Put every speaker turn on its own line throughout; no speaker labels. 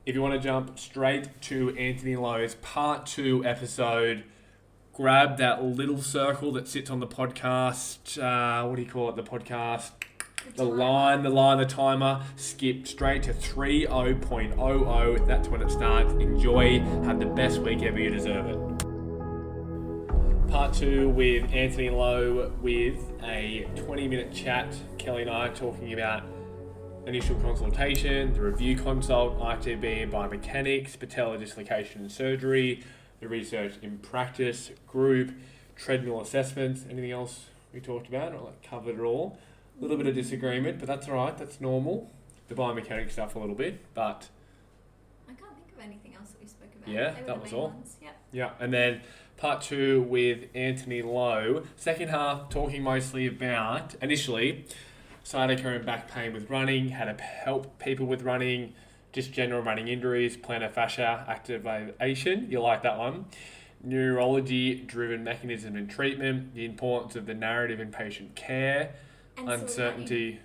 If you want to jump straight to Antony Lowe's part 2 episode, grab that little circle that sits on the podcast. What do you call it? The podcast. The timer. Skip straight to 30.00. That's when it starts. Enjoy. Have the best week ever. You deserve it. Part 2 with Antony Lowe with a 20-minute chat. Kelly and I are talking about initial consultation, the review consult, ITB and biomechanics, patella dislocation and surgery, the research in practice, group, treadmill assessments. Anything else we talked about? I covered it all. A little bit of disagreement, but that's all right. That's normal. The biomechanics stuff a little bit, but
I can't think of anything else that we spoke about.
Yeah,
they were
that was
the main
all.
Ones. Yep.
Yeah, and then part 2 with Antony Lowe. Second half talking mostly about, initially, sciatica and back pain with running, how to help people with running, just general running injuries, plantar fascia activation. You like that one. Neurology-driven mechanism and treatment, the importance of the narrative in patient care,
And
uncertainty.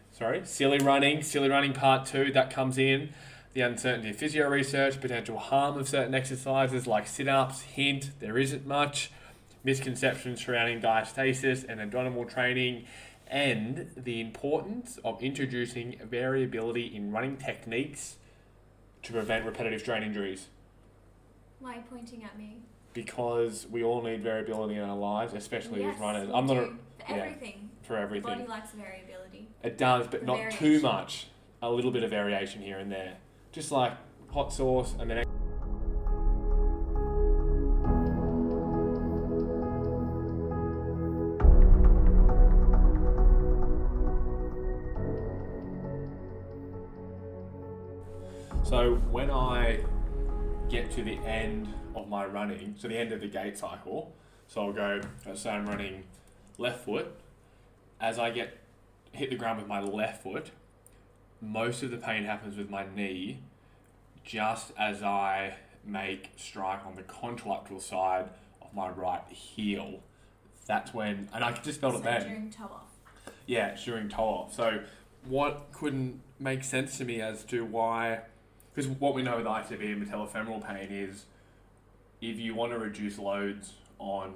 Silly running part 2, that comes in. The uncertainty of physio research, potential harm of certain exercises like sit-ups, hint, there isn't much, misconceptions surrounding diastasis and abdominal training, and the importance of introducing variability in running techniques to prevent repetitive strain injuries.
Why are you pointing at me?
Because we all need variability in our lives, especially as runners.
I'm not for everything.
For everything.
The body likes variability.
It does, but not
Variation.
too much. A little bit of variation here and there. Just like hot sauce and then... So when I get to the end of my running, so the end of the gait cycle, so I'll go, so I'm running left foot. As I hit the ground with my left foot, most of the pain happens with my knee just as I make strike on the contralateral side of my right heel. That's when, and I just felt it then.
During toe off.
Yeah, it's during toe off. So what couldn't make sense to me as to why, because what we know with ITB and patellofemoral pain is if you want to reduce loads on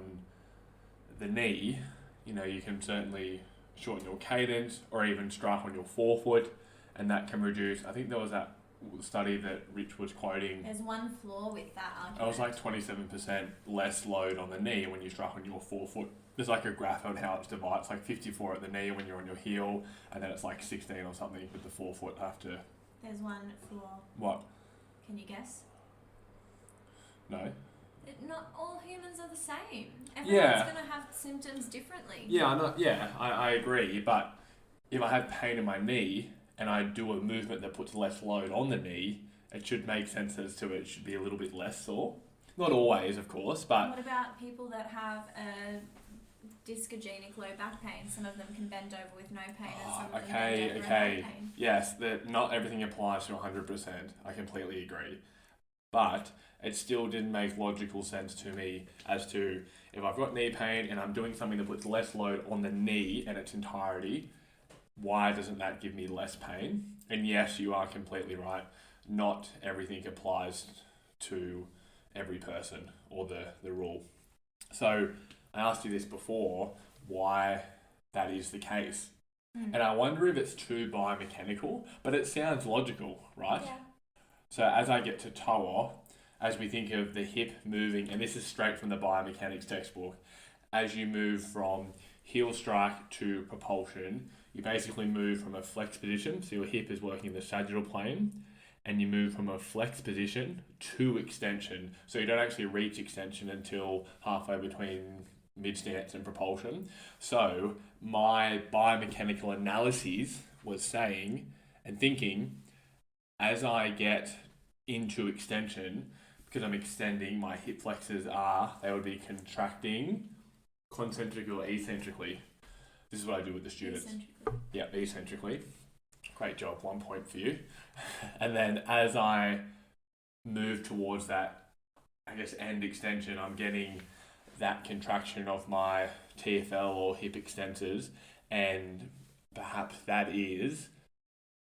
the knee, you can certainly shorten your cadence or even strike on your forefoot, and that can reduce, I think there was that study that Rich was quoting.
There's one flaw with that argument.
It was like 27% less load on the knee when you strike on your forefoot. There's like a graph on how it's divided. It's like 54 at the knee when you're on your heel, and then it's like 16 or something with the forefoot after.
There's one flaw.
What?
Can you guess?
No.
Not all humans are the same.
Yeah.
Everyone's going to have symptoms differently.
Yeah, I agree, but if I have pain in my knee and I do a movement that puts less load on the knee, it should make sense as to it should be a little bit less sore. Not always, of course, but...
What about people that have a discogenic low back pain? Some of them can bend over with no pain and some of them bend over and have pain.
Yes, not everything applies to 100%. I completely agree. But it still didn't make logical sense to me as to if I've got knee pain and I'm doing something that puts less load on the knee in its entirety, why doesn't that give me less pain? And yes, you are completely right. Not everything applies to every person or the rule. So I asked you this before, why that is the case. And I wonder if it's too biomechanical, but it sounds logical, right?
Yeah.
So as I get to toe off, as we think of the hip moving, and this is straight from the biomechanics textbook, as you move from heel strike to propulsion, you basically move from a flex position, so your hip is working in the sagittal plane, and you move from a flex position to extension. So you don't actually reach extension until halfway between mid-stance and propulsion. So my biomechanical analyses was saying and thinking, as I get into extension, because I'm extending, my hip flexors they would be contracting concentrically or eccentrically. This is what I do with the students.
Eccentrically.
Yeah, eccentrically. Great job, 1 point for you. And then as I move towards that, end extension, I'm getting that contraction of my TFL or hip extensors, and perhaps that is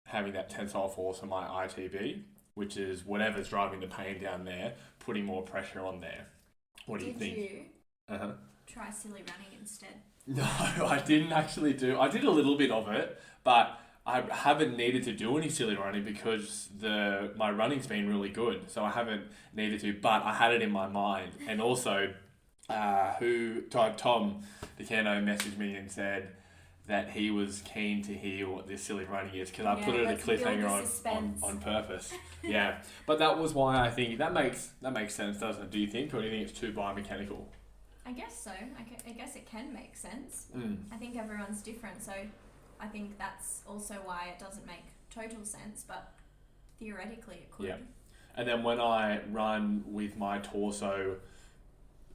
having that tensile force on my ITB. which is whatever's driving the pain down there, putting more pressure on there. What do you think?
Did you try silly running instead?
No, I didn't actually do. I did a little bit of it, but I haven't needed to do any silly running because my running's been really good, so I haven't needed to. But I had it in my mind, and also, Tom Decano messaged me and said that he was keen to hear what this silly running is because I put it at a cliffhanger on purpose. Yeah, but that was why I think that makes sense, doesn't it? Do you think, or do you think it's too biomechanical?
I guess so. I guess it can make sense. I think everyone's different, so I think that's also why it doesn't make total sense, but theoretically it could.
Yeah. And then when I run with my torso,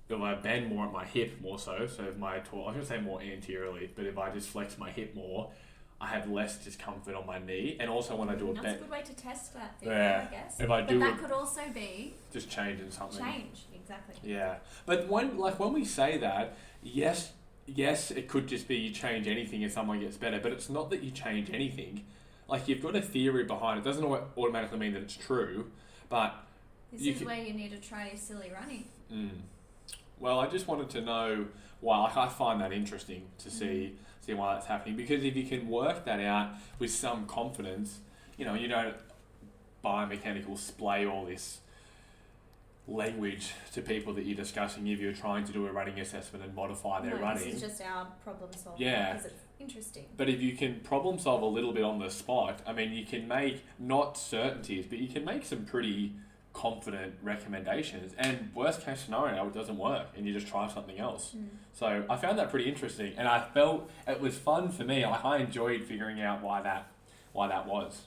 if I bend more at my hip more so if my torso, I was going to say more anteriorly, but if I just flex my hip more, I have less discomfort on my knee. And also when I do a bend...
That's a good way to test that theory, I guess.
If I do
but that could also be...
just changing something.
Exactly.
Yeah. But when we say that, yes, it could just be you change anything if someone gets better, but it's not that you change anything. Like, you've got a theory behind it. It doesn't automatically mean that it's true, but...
This is where you need to try your silly running.
Well, I just wanted to know why. I find that interesting to see why that's happening, because if you can work that out with some confidence, you don't biomechanical splay all this language to people that you're discussing if you're trying to do a running assessment and modify their running.
This is just our problem solving because it's interesting.
But if you can problem solve a little bit on the spot, I mean, you can make not certainties, but you can make some pretty confident recommendations, and worst case scenario, it doesn't work and you just try something else. So I found that pretty interesting, and I felt it was fun for me. I enjoyed figuring out why that was.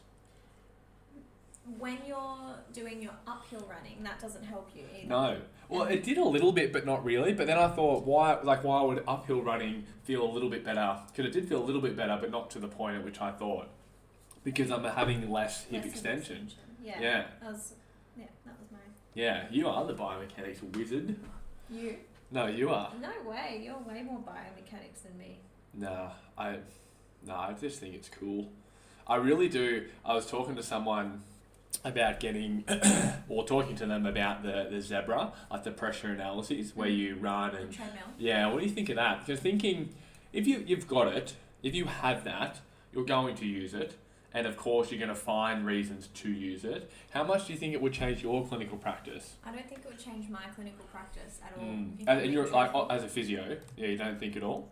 When
you're doing your uphill running, that doesn't help you either.
No. Well, it did a little bit, but not really. But then I thought, why would uphill running feel a little bit better? Because it did feel a little bit better, but not to the point at which I thought. Because I'm having less hip extension. Yeah. That was mine. Yeah, you are the biomechanics wizard.
You?
No, you are.
No way. You're way more biomechanics than me.
No, I just think it's cool. I really do. I was talking to someone about talking to them about the Zebra, like the pressure analyses where you run and...
treadmill.
Yeah, what do you think of that? Because thinking, if you've got it, if you have that, you're going to use it. And of course, you're going to find reasons to use it. How much do you think it would change your clinical practice?
I don't think it would change my clinical practice at all.
And you're like, as a physio, you don't think at all?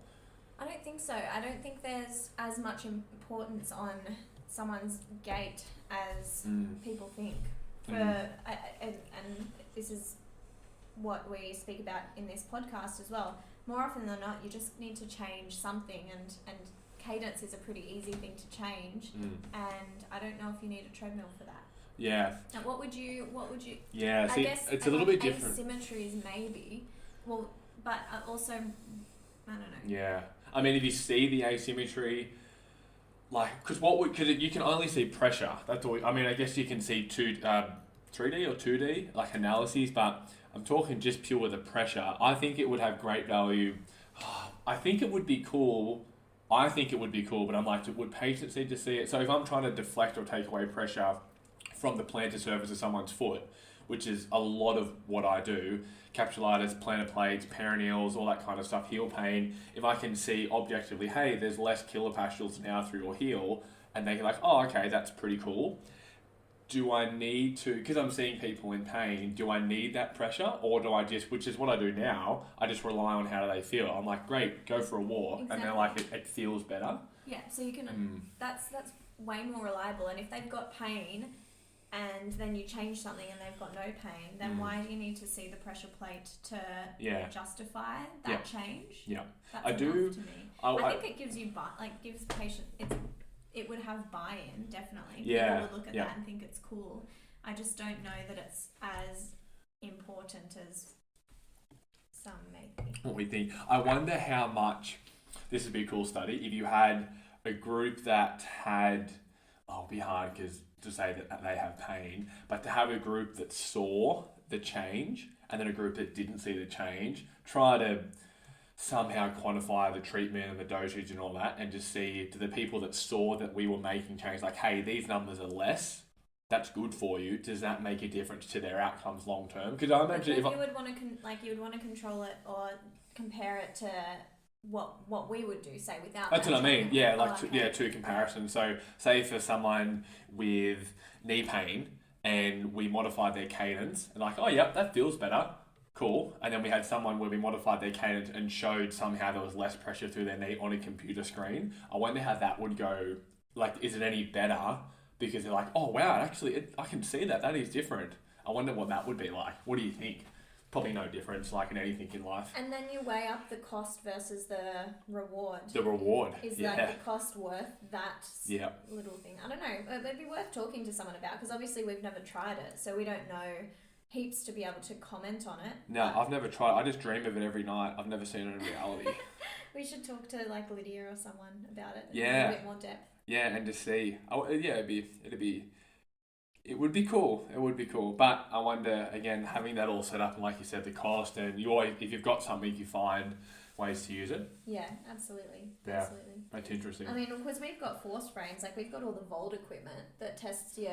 I don't think so. I don't think there's as much importance on someone's gait as people think. And this is what we speak about in this podcast as well. More often than not, you just need to change something, and cadence is a pretty easy thing to change, and I don't know if you need a treadmill for that.
Yeah.
And what would you?
Yeah, see,
I guess
it's a little bit different.
Asymmetries maybe. Well, but also, I don't know.
Yeah, I mean, if you see the asymmetry, because you can only see pressure. That's all. I mean, I guess you can see 3D or 2D like analyses, but I'm talking just pure with the pressure. I think it would have great value. I think it would be cool. But I'm like, would patients need to see it? So if I'm trying to deflect or take away pressure from the plantar surface of someone's foot, which is a lot of what I do, capsulitis, plantar plates, perineals, all that kind of stuff, heel pain, if I can see objectively, hey, there's less kilopascals now through your heel, and they're like, oh, okay, that's pretty cool. Do I need to, because I'm seeing people in pain, do I need that pressure? Or do I just, which is what I do now, I just rely on how do they feel. I'm like, great, go for a walk. Exactly. And they're like, it feels better.
Yeah, so you can, that's way more reliable. And if they've got pain and then you change something and they've got no pain, then why do you need to see the pressure plate to justify that change? Yeah. That's enough to me. I think it gives you, gives patient, it would have buy-in, definitely. People would look at that and think it's cool. I just don't know that it's as important as some may think.
What we think. I wonder how much, this would be a cool study, if you had a group that had, it'd be hard because to say that they have pain, but to have a group that saw the change and then a group that didn't see the change, try to somehow quantify the treatment and the dosage and all that, and just see to the people that saw that we were making change, like, hey, these numbers are less, that's good for you, does that make a difference to their outcomes long term? Because I imagine
you would want to control it or compare it to what we would do, say, without.
That's what I mean. Yeah, like
okay.
two comparisons. So say for someone with knee pain and we modified their cadence and like, oh yep, that feels better. Cool. And then we had someone where we modified their cadence and showed somehow there was less pressure through their knee on a computer screen. I wonder how that would go. Like, is it any better? Because they're like, oh wow, actually, I can see that. That is different. I wonder what that would be like. What do you think? Probably no difference, like in anything in life.
And then you weigh up the cost versus the reward.
The reward.
Is like the cost worth that little thing? I don't know. It'd be worth talking to someone about, because obviously we've never tried it, so we don't know heaps to be able to comment on it.
No, I've never tried. I just dream of it every night. I've never seen it in reality.
We should talk to like Lydia or someone about it.
Yeah.
A bit more depth.
Yeah, and to see. It would be cool. It would be cool. But I wonder, again, having that all set up and like you said, the cost, and you always, if you've got something, you find ways to use it.
Yeah, absolutely.
Yeah,
absolutely.
That's interesting.
I mean, because we've got force frames, like we've got all the Volt equipment that tests your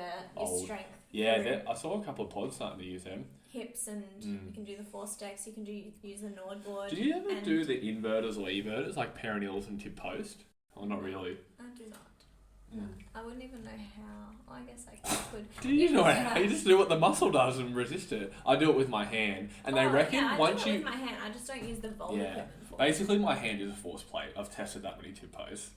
strength.
Yeah, I saw a couple of pods starting to use them.
Hips, and you can do the force decks, you can use the Nord board.
Do you ever do the inverters or everters, like perineals and tip post? Or not really?
I do not. No. I wouldn't even know how. I guess I could.
Do you know how? You just do what the muscle does and resist it. I do it with my hand. And they reckon once
I do it with my hand. I just don't use the Volt equipment for it.
Basically, my hand is a force plate. I've tested that many tip posts.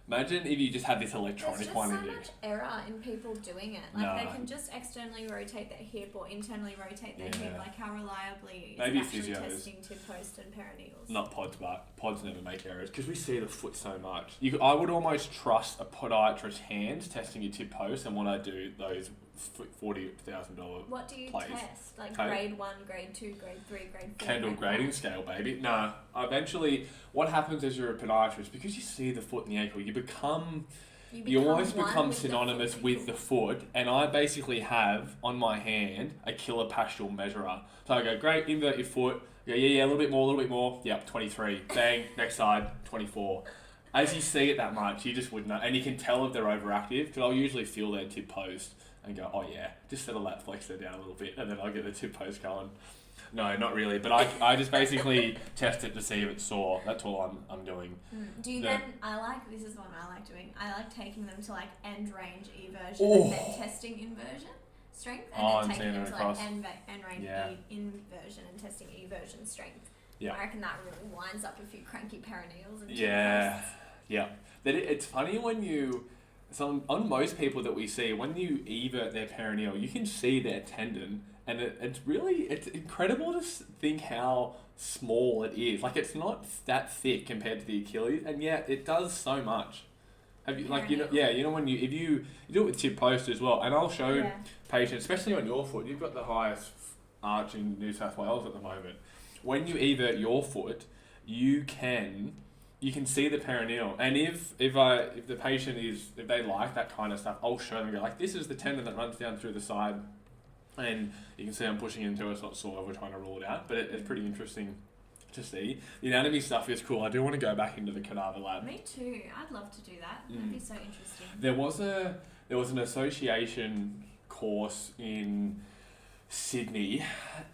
Imagine if you just had this electronic one.
There's just so much error in people doing it. Like they can just externally rotate their hip or internally rotate their hip. Like how reliably is
maybe
actually
physios
testing tip post and perineals.
Not pods, but pods never make errors because we see the foot so much. I would almost trust a podiatrist's hands testing your tip post than when I do those $40,000.
What do you test? Like grade 1, grade 2, grade 3, grade 4?
Kendall grading scale, baby. No. Eventually, what happens as you're a podiatrist, because you see the foot and the ankle, you almost become synonymous with the foot. And I basically have on my hand a kilopascal measurer. So I go, great, invert your foot. Yeah, a little bit more. Yep, 23. Bang, next side, 24. As you see it that much, you just wouldn't know. And you can tell if they're overactive, because I'll usually feel their tip post and go, oh yeah, just settle that flexor down a little bit, and then I'll get the tip post going. No, not really, but I just basically test it to see if it's sore. That's all I'm doing.
Do you then, this is one I like doing, I like taking them to like end range eversion and then testing inversion strength, and then taking them to like end range inversion and testing eversion strength. Yeah. I reckon that really winds up a few cranky perineals and
It's funny when you... So on most people that we see, when you evert their perineal, you can see their tendon, and it's incredible to think how small it is. Like, it's not that thick compared to the Achilles, and yet it does so much. Have you when if you do it with tip post as well, and I'll show patients, especially on your foot, you've got the highest arch in New South Wales at the moment. When you evert your foot, you can see the perineal, and if the patient if they like that kind of stuff, I'll show them, go like, this is the tendon that runs down through the side, and you can see I'm pushing into it. It's not sore. We're trying to rule it out, but it's pretty interesting to see. The anatomy stuff is cool. I do want to go back into the cadaver lab.
Me too. I'd love to do that. That'd be so interesting.
There was an association course in Sydney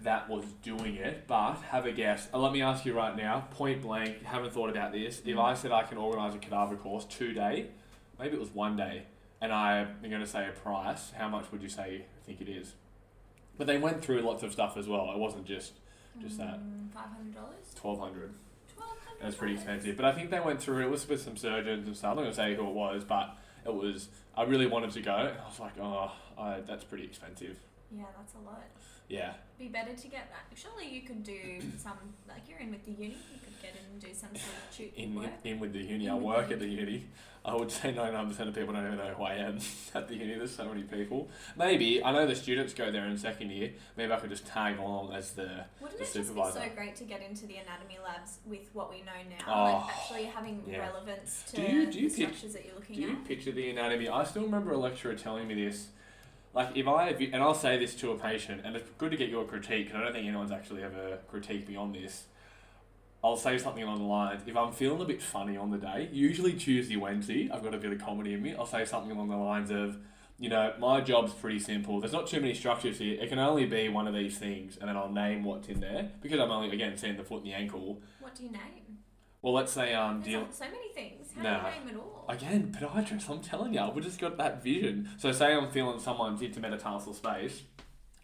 that was doing it, but have a guess. Let me ask you right now, point blank, haven't thought about this. If I said I can organise a cadaver course 2 day, maybe it was 1 day, and I'm going to say a price, how much would you think it is? But they went through lots of stuff as well. It wasn't just that.
$500?
$1,200. That's pretty expensive. But I think they went through it. It was with some surgeons and stuff. I'm not going to say who it was, but it was. I really wanted to go. And I was like, that's pretty expensive.
Yeah, that's a lot.
Yeah.
Be better to get that. Surely you could do some, like you're in with the uni, you could get in and do some sort of tutoring work.
In with the uni. I work at the uni. I would say 99% of people don't even know who I am at the uni. There's so many people. Maybe, I know the students go there in second year. Maybe I could just tag along as the supervisor.
Wouldn't it just be so great to get into the anatomy labs with what we know now? Like actually having relevance to the structures that you're looking at? Do you
picture the anatomy? I still remember a lecturer telling me this. Like, and I'll say this to a patient, and it's good to get your critique, because I don't think anyone's actually ever critiqued me on this. I'll say something along the lines, if I'm feeling a bit funny on the day, usually Tuesday, Wednesday, I've got a bit of comedy in me, I'll say something along the lines of, you know, my job's pretty simple. There's not too many structures here. It can only be one of these things, and then I'll name what's in there because I'm only, again, seeing the foot and the ankle.
What do you name?
Well, let's say
There's so many things. How do you name it all?
Again, podiatrist, I'm telling you, we've just got that vision. So say I'm feeling someone's intermetatarsal space.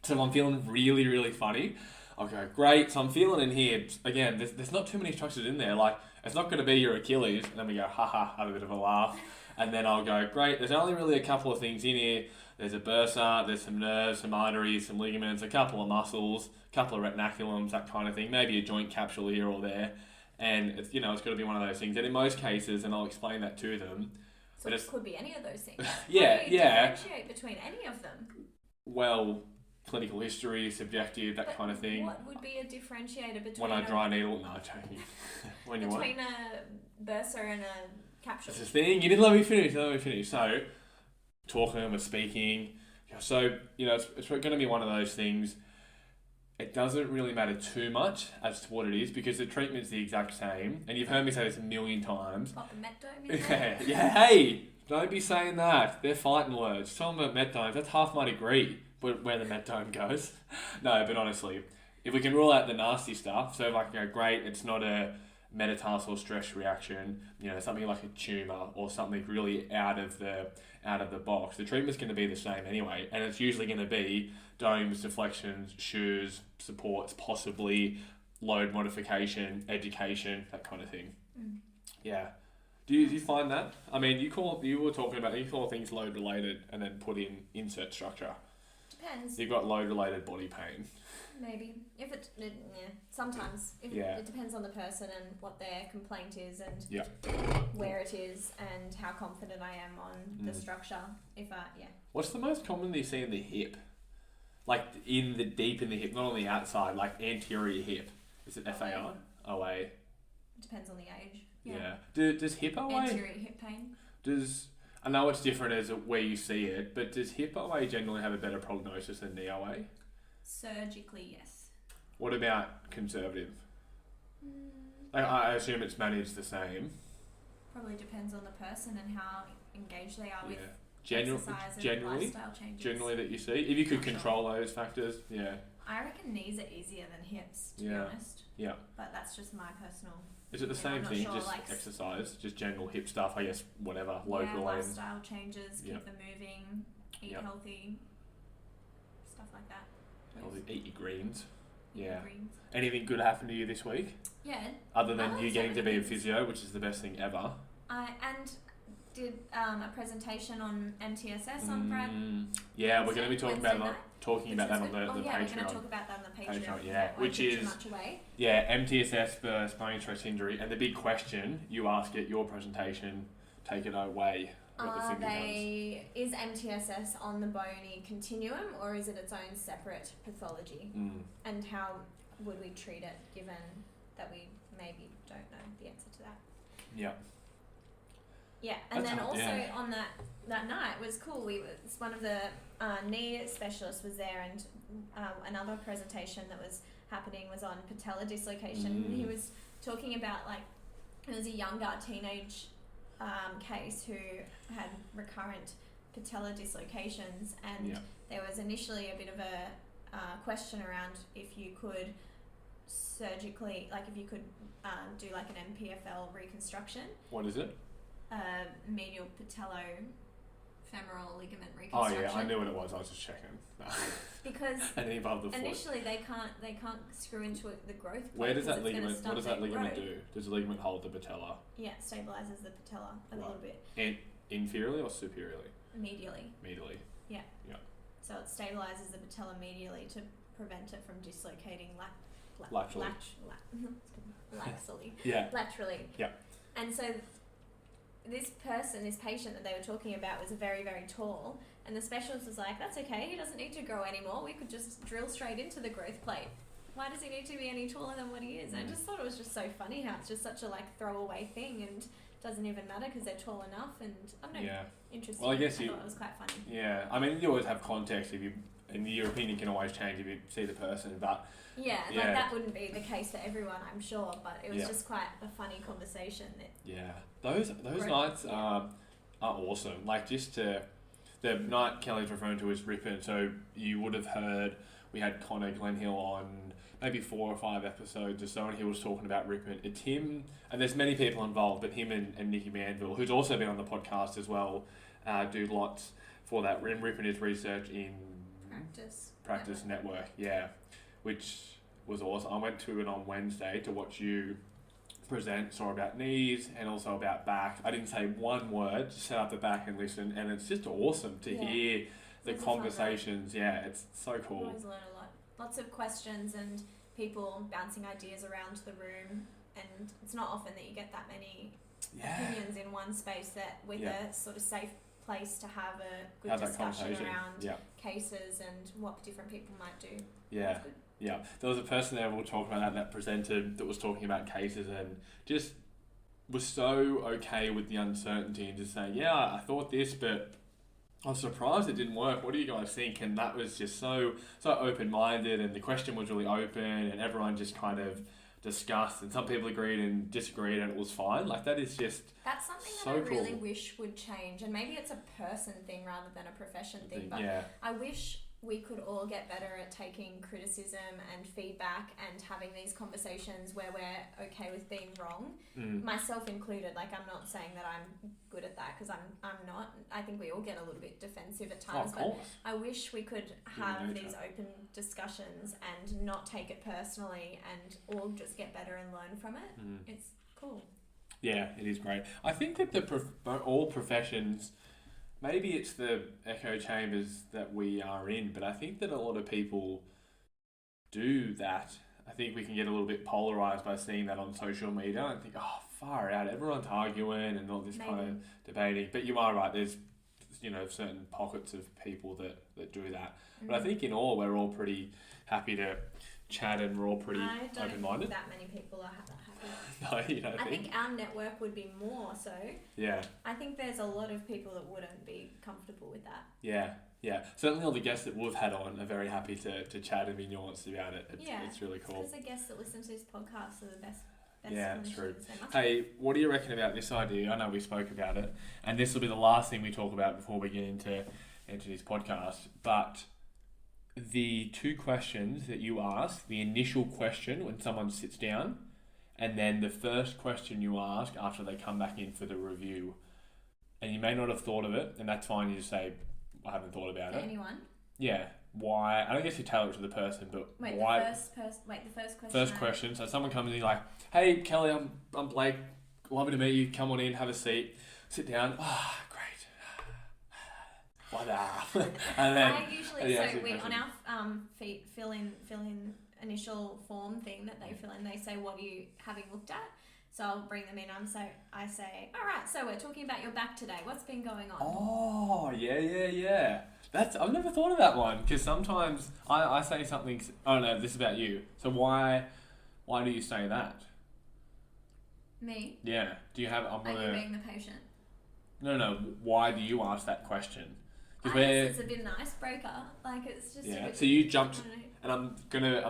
So I'm feeling really, really funny. I'll go, great. So I'm feeling in here. Again, there's not too many structures in there. Like, it's not going to be your Achilles. And then we go, haha, have a bit of a laugh. And then I'll go, great. There's only really a couple of things in here. There's a bursa, there's some nerves, some arteries, some ligaments, a couple of muscles, a couple of retinaculums, that kind of thing. Maybe a joint capsule here or there. And it's, you know, it's got to be one of those things. And in most cases, and I'll explain that to them.
So it could be any of those things.
Yeah.
How do you differentiate between any of them?
Well, clinical history, subjective, that kind of thing.
What would be a differentiator between
when I dry needle? No, I'm joking. When
between a bursa and a capsule.
That's the thing. You didn't let me finish. So, talking or speaking. So, you know, it's going to be one of those things. It doesn't really matter too much as to what it is because the treatment's the exact same. And you've heard me say this a million times.
Pop a metdome in there.
Yeah, hey, don't be saying that. They're fighting words. Tell them about metdomes. That's half my degree, where the metdome goes. No, but honestly, if we can rule out the nasty stuff, so if I can go, great, it's not a metatarsal stress reaction, you know, something like a tumour or something really out of the box, the treatment's going to be the same anyway, and it's usually going to be domes, deflections, shoes, supports, possibly load modification, education, that kind of thing. Yeah. Do you find that? I mean, you were talking about, you call things load related and then put in insert structure.
Depends.
You've got load related body pain.
Maybe. Sometimes. It depends on the person and what their complaint is and where it is and how confident I am on the structure. What's
the most commonly seen in the hip? Like deep in the hip, not on the outside, like anterior hip. Is it FAI? OA?
It depends on the age.
Yeah. Does hip OA?
Anterior hip pain.
I know it's different as where you see it, but does hip OA generally have a better prognosis than knee OA?
Surgically, yes.
What about conservative? I assume it's managed the same.
Probably depends on the person and how engaged they are with exercise and lifestyle changes.
Generally that you see. If you could control those factors, yeah.
I reckon knees are easier than hips, to be honest.
Yeah.
But that's just my personal...
Is it the same thing, just exercise, just general hip stuff, I guess, whatever, local
lifestyle changes, keep them moving, eat healthy, stuff like that.
Eat your greens.
Greens.
Anything good happened to you this week?
Yeah.
Other than you getting to be a physio, which is the best thing ever.
And did a presentation on MTSS on Friday.
Yeah, we're going to be talking about that on the Patreon.
We're going to talk about that on the Patreon.
Which is MTSS for spinal stress injury, and the big question you ask at your presentation, take it away.
Is MTSS on the bony continuum or is it its own separate pathology? And how would we treat it given that we maybe don't know the answer to that?
Yeah.
Yeah, and then also on that night was cool. One of the knee specialists was there, and another presentation that was happening was on patella dislocation. He was talking about it was a younger teenage case who had recurrent patella dislocations, and there was initially a bit of a question around if you could surgically, if you could do an MPFL reconstruction.
What is it?
Medial patellofemoral ligament reconstruction.
Oh yeah, I knew what it was. I was just checking.
Because
anything above the foot.
Initially they can't screw into the growth plate.
Where does that ligament? What does that ligament do? Does the ligament hold the patella?
Yeah, it stabilizes the patella a little bit.
And inferiorly or superiorly?
Medially.
Yeah.
So it stabilizes the patella medially to prevent it from dislocating
laterally.
Laterally.
Yeah.
And so this patient that they were talking about was very, very tall, and the specialist was like, that's okay, he doesn't need to grow anymore, we could just drill straight into the growth plate. Why does he need to be any taller than what he is? And I just thought it was just so funny how it's just such a throwaway thing and doesn't even matter because they're tall enough, and I don't know, interesting.
Well, I guess
thought it was quite funny.
Yeah, I mean, you always have context and your opinion can always change if you see the person, but...
that wouldn't be the case for everyone, I'm sure, but it was just quite a funny conversation.
Those nights are awesome. the night Kelly's referring to is Ripon. So you would have heard we had Connor Glenhill on maybe 4 or 5 episodes or so, and he was talking about Ripon. It's him, and there's many people involved, but him and Nikki Manville, who's also been on the podcast as well, do lots for that. And Ripon is research in Practice Network, yeah, which was awesome. I went to it on Wednesday to watch you present, saw about knees and also about back. I didn't say one word, just sat up the back and listen, and it's just awesome to hear the conversations. Yeah, it's so cool.
I always learn a lot. Lots of questions and people bouncing ideas around the room, and it's not often that you get that many opinions in one space with a sort of safe place to have a good discussion around cases and what different people might do.
Yeah. That's good. Yeah, there was a person there, we'll talk about that presented, that was talking about cases and just was so okay with the uncertainty and just saying, I thought this, but I was surprised it didn't work. What do you guys think? And that was just so open-minded, and the question was really open, and everyone just kind of discussed, and some people agreed and disagreed, and it was fine. Like, that is just
that's something
so
that I really wish would change, and maybe it's a person thing rather than a profession thing, but I wish we could all get better at taking criticism and feedback and having these conversations where we're okay with being wrong, myself included. Like, I'm not saying that I'm good at that, because I'm not. I think we all get a little bit defensive at times, but I wish we could have these open discussions and not take it personally and all just get better and learn from it. It's cool.
Yeah, it is great. I think that all professions, maybe it's the echo chambers that we are in, but I think that a lot of people do that. I think we can get a little bit polarised by seeing that on social media and think, far out, everyone's arguing and all this kind of debating. But you are right, there's certain pockets of people that do that. But I think in all, we're all pretty happy to chat, and we're all pretty open-minded.
I don't think that many people are happy.
No, you don't think?
I think our network would be more so.
Yeah.
I think there's a lot of people that wouldn't be comfortable with that.
Yeah. Certainly all the guests that we've had on are very happy to chat and be nuanced about it. It's really cool.
Because the guests that listen to this podcast are the best
that's true. Hey, what do you reckon about this idea? I know we spoke about it, and this will be the last thing we talk about before we get into this podcast, but the 2 questions that you ask, the initial question when someone sits down, and then the first question you ask after they come back in for the review. And you may not have thought of it, and that's fine. You just say, I haven't thought about it.
Anyone?
Yeah. Why? I don't guess you tailor it to the person, but why? The first question. First question. So someone comes in like, hey, Kelly, I'm Blake. Lovely to meet you. Come on in, have a seat. Sit down. Great. What and then,
I usually, on our fill in initial form thing that they fill in, they say, what are you having looked at? So I'll bring them in. I say, all right, so we're talking about your back today. What's been going on?
Oh, yeah. I've never thought of that one, because sometimes I say something. Oh no, this is about you. So why do you say that?
Me?
Yeah. Do you have?
Are you being the patient?
No. Why do you ask that question?
I guess it's a bit of an icebreaker. Like, it's just a bit.
So you jumped. And I'm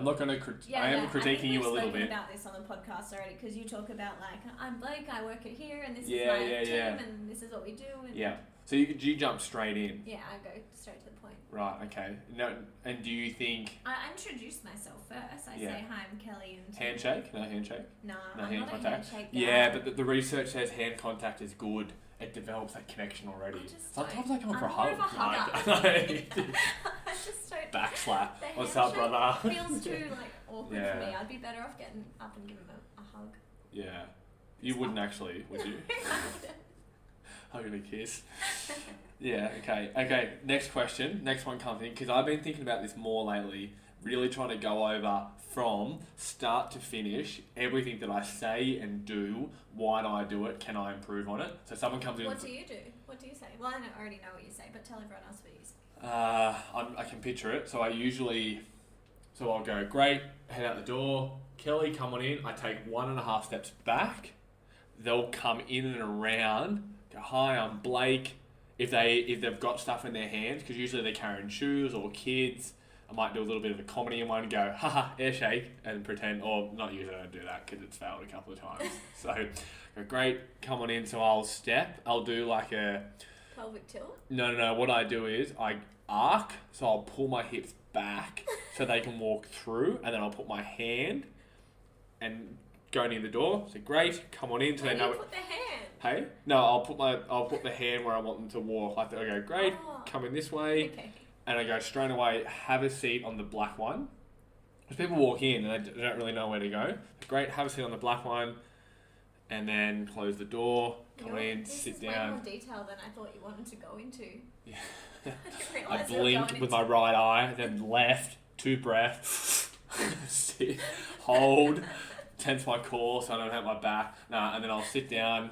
not gonna. I am critiquing you a little bit.
We've spoken about this on the podcast already, because you talk about, like, I'm Blake, I work at here, and this is my team, and this is what we do. And
So you jump straight in.
Yeah, I go straight to the point.
Right. Okay. No. And do you think?
I introduce myself first. I say, hi, I'm Kelly. And
handshake? No handshake.
No,
I'm
hand
not
contact. A handshake guy.
Yeah, but the research says hand contact is good. It develops that connection already. Sometimes I come for a hug.
I just don't.
Backslap. What's up, brother?
Feels too awkward for me. I'd be better off getting up and giving a hug.
Yeah. You wouldn't actually, would you? Hug and a kiss. Yeah, okay. Next question. Next one comes in, because I've been thinking about this more lately. Really trying to go over from start to finish everything that I say and do. Why do I do it? Can I improve on it? So someone comes in.
What do you do? What do you say? Well, I already know what you say, but tell everyone else what you say.
I can picture it. So I'll go, great, head out the door. Kelly, come on in. I take 1.5 steps back. They'll come in and around. Go, hi, I'm Blake. If they've got stuff in their hands, because usually they're carrying shoes or kids, I might do a little bit of a comedy in one and go, haha, air shake, and pretend, or not usually I don't do that because it's failed a couple of times. So, go, great, come on in. So I'll do like a
pelvic tilt?
No. What I do is I arc, so I'll pull my hips back so they can walk through, and then I'll put my hand and go near the door. So great, come on in. So
Where
they
do
know.
you put the hand?
Hey, no, I'll put the hand where I want them to walk. Like I go, great, come in this way, and I go straight away. Have a seat on the black one. Because people walk in and they don't really know where to go. Great, have a seat on the black one, and then close the door. Come in, sit down.
This is way more detail than I thought you wanted to go into.
Yeah.
I
I blinked with my right eye, then left, 2 breaths, sit, hold, tense my core so I don't hurt my back. And then I'll sit down.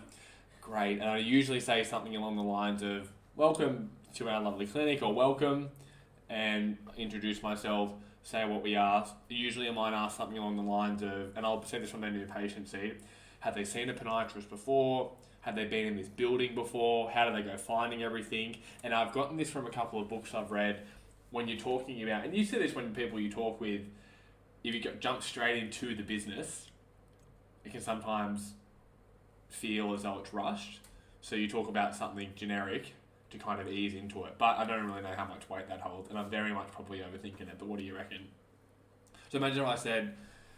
Great. And I usually say something along the lines of, welcome to our lovely clinic, or welcome, and introduce myself, say what we ask. Usually I might ask something along the lines of, and I'll say this from their new patient seat, have they seen a podiatrist before? Have they been in this building before? How do they go finding everything? And I've gotten this from a couple of books I've read. When you're talking about, and you see this when people you talk with, if you jump straight into the business, it can sometimes feel as though it's rushed. So you talk about something generic to kind of ease into it. But I don't really know how much weight that holds, and I'm very much probably overthinking it. But what do you reckon? So imagine I said,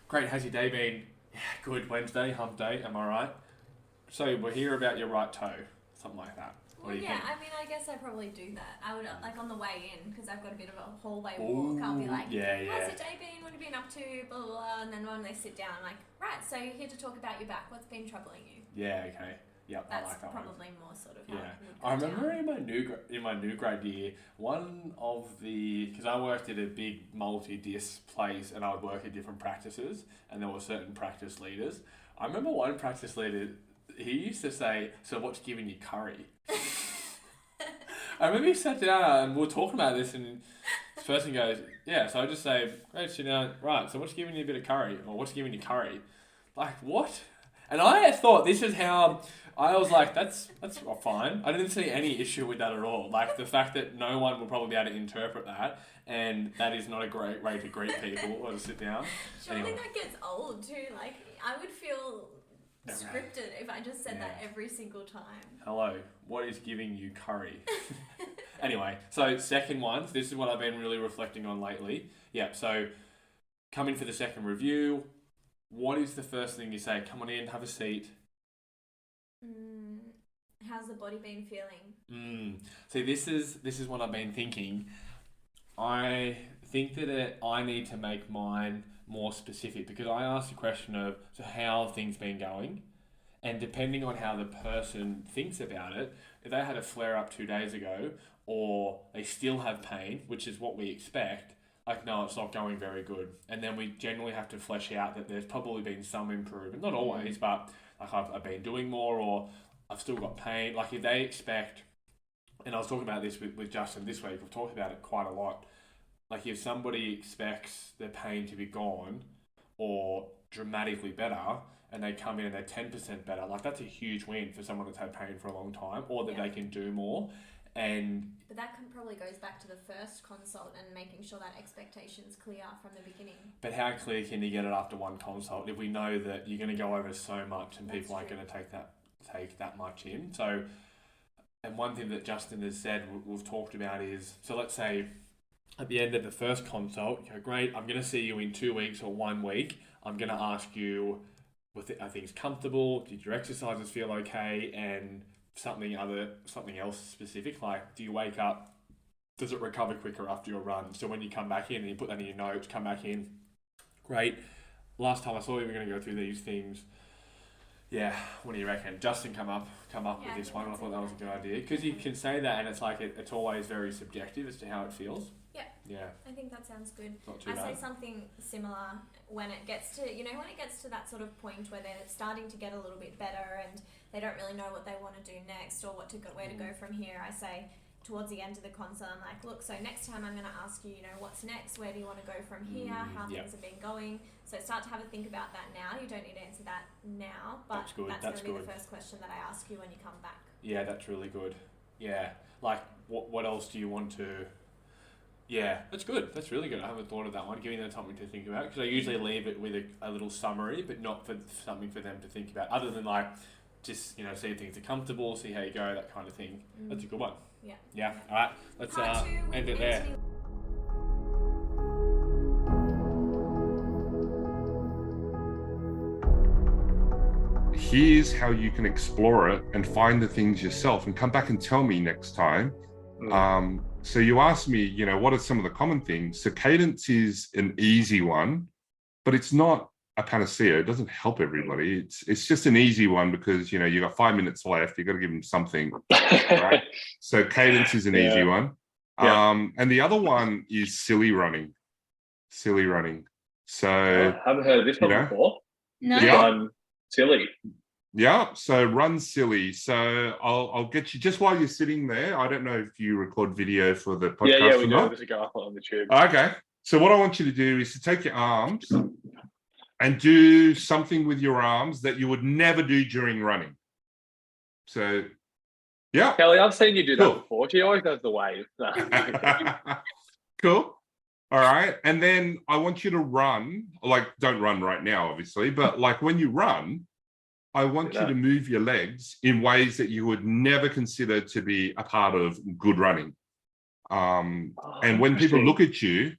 great, how's your day been? Yeah, good, Wednesday, hump day, am I right? So we're here about your right toe, something like that. What do you think?
I mean, I guess I probably do that. I would, like on the way in, because I've got a bit of a hallway walk, I'll be like, how's your day been? What have you been up to? Blah, blah, blah. And then when they sit down, I'm like, right, so you're here to talk about your back. What's been troubling you?
Yeah, okay. Yep,
that's
I like that
probably
one.
More sort of how it would go
I remember
down.
in my new grad year, one of the, because I worked at a big multi-disc place and I would work at different practices, and there were certain practice leaders. I remember one practice leader, he used to say, so what's giving you curry? I remember he sat down and we were talking about this, and this person goes, yeah, so I just say, great, sit down, right, so what's giving you a bit of curry? Or what's giving you curry? Like, what? And I thought this is how, I was like, that's fine. I didn't see any issue with that at all. Like, the fact that no one will probably be able to interpret that, and that is not a great way to greet people or to sit down.
Surely that gets old too. Like, I would feel scripted if I just said that every single time.
Hello, what is giving you curry? Anyway, so second one, this is what I've been really reflecting on lately. Yeah, so come in for the second review. What is the first thing you say? Come on in, have a seat.
How's the body been feeling?
See, this is what I've been thinking. I think that I need to make mine more specific, because I asked the question of, so how have things been going? And depending on how the person thinks about it, if they had a flare up 2 days ago, or they still have pain, which is what we expect, like, no, it's not going very good. And then we generally have to flesh out that there's probably been some improvement, not always, but like I've been doing more, or I've still got pain. Like, if they expect, and I was talking about this with Justin this week, we've talked about it quite a lot. Like, if somebody expects their pain to be gone or dramatically better, and they come in and they're 10% better, like, that's a huge win for someone that's had pain for a long time, or that they can do more. But
that probably goes back to the first consult and making sure that expectation's clear from the beginning.
But how clear can you get it after one consult if we know that you're going to go over so much and people aren't going to take that much in? So, and one thing that Justin has said, we've talked about is, so let's say at the end of the first consult, you go, great, I'm going to see you in 2 weeks or 1 week. I'm going to ask you, are things comfortable? Did your exercises feel okay? And something else specific, like, do you wake up, does it recover quicker after your run? So when you come back in and you put that in your notes, come back in, great, last time I saw you, we're going to go through these things. Yeah, what do you reckon? Justin come up with this one, and I thought that was a good idea, because you can say that and it's like it's always very subjective as to how it feels. Yeah.
I think that sounds good.
Not too bad.
I say something similar when it gets to, that sort of point where they're starting to get a little bit better and they don't really know what they want to do next or where to go from here. I say towards the end of the consult, I'm like, look, so next time I'm going to ask you, what's next? Where do you want to go from here? How things have been going? So start to have a think about that now. You don't need to answer that now, but that's going to be the first question that I ask you when you come back. Yeah, that's really good. Yeah, like what else do you want to... Yeah, that's good. That's really good. I haven't thought of that one, giving them something to think about, because I usually leave it with a little summary, but not for something for them to think about, other than like,
just, see if things are comfortable, see how you go, that kind of thing. That's a good one.
Yeah.
All right, let's end it there.
Here's how you can explore it and find the things yourself, and come back and tell me next time. So you asked me, what are some of the common things? So cadence is an easy one, but it's not a panacea. It doesn't help everybody. It's just an easy one because, you got 5 minutes left. You got to give them something, right? So cadence is an easy one. And the other one is silly running. Silly running. So
I haven't heard of this one before.
No.
Run silly.
Yeah, so run silly. So I'll get you, just while you're sitting there. I don't know if you record video for the podcast
Yeah, we
or
do.
not.
There's a go up on the tube.
Okay. So what I want you to do is to take your arms and do something with your arms that you would never do during running. So, yeah.
Kelly, I've seen you do that before. She always does the wave.
Cool. All right. And then I want you to run, don't run right now, obviously, but when you run, I want you to move your legs in ways that you would never consider to be a part of good running. And when people look at you,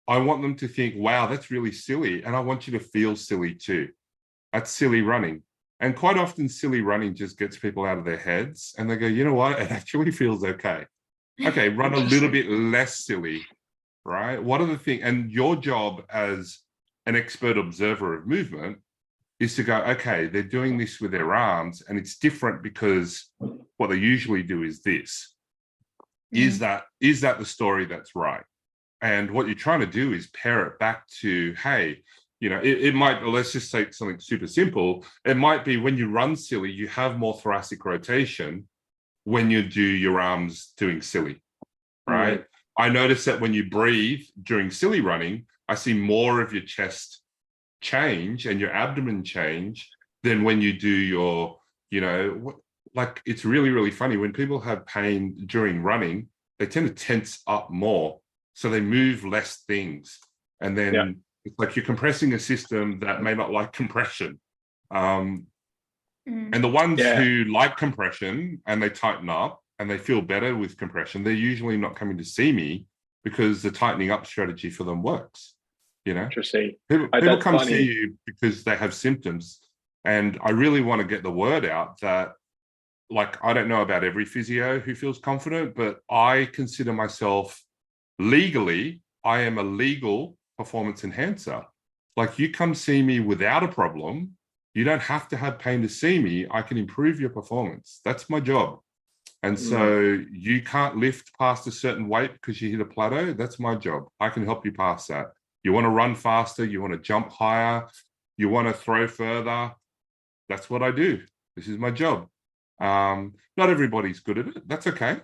I want them to think, wow, that's really silly. And I want you to feel silly too. That's silly running. And quite often silly running just gets people out of their heads and they go, you know what? It actually feels okay. Okay, run a little bit less silly, right? What are the things? And your job as an expert observer of movement is to go, okay, they're doing this with their arms and it's different because what they usually do is this. Is that the story that's right? And what you're trying to do is pair it back to, hey, it might, let's just take something super simple. It might be when you run silly, you have more thoracic rotation when you do your arms doing silly, right? I notice that when you breathe during silly running, I see more of your chest change and your abdomen change than when you do your, it's really, really funny. When people have pain during running, they tend to tense up more. So they move less things. And then it's like you're compressing a system that may not like compression. And the ones who like compression and they tighten up and they feel better with compression, they're usually not coming to see me because the tightening up strategy for them works.
Interesting.
People come see you because they have symptoms. And I really want to get the word out that, I don't know about every physio who feels confident, but I consider myself legally, I am a legal performance enhancer. You come see me without a problem. You don't have to have pain to see me. I can improve your performance. That's my job. And so you can't lift past a certain weight because you hit a plateau. That's my job. I can help you pass that. You want to run faster. You want to jump higher. You want to throw further. That's what I do. This is my job. Not everybody's good at it. That's okay.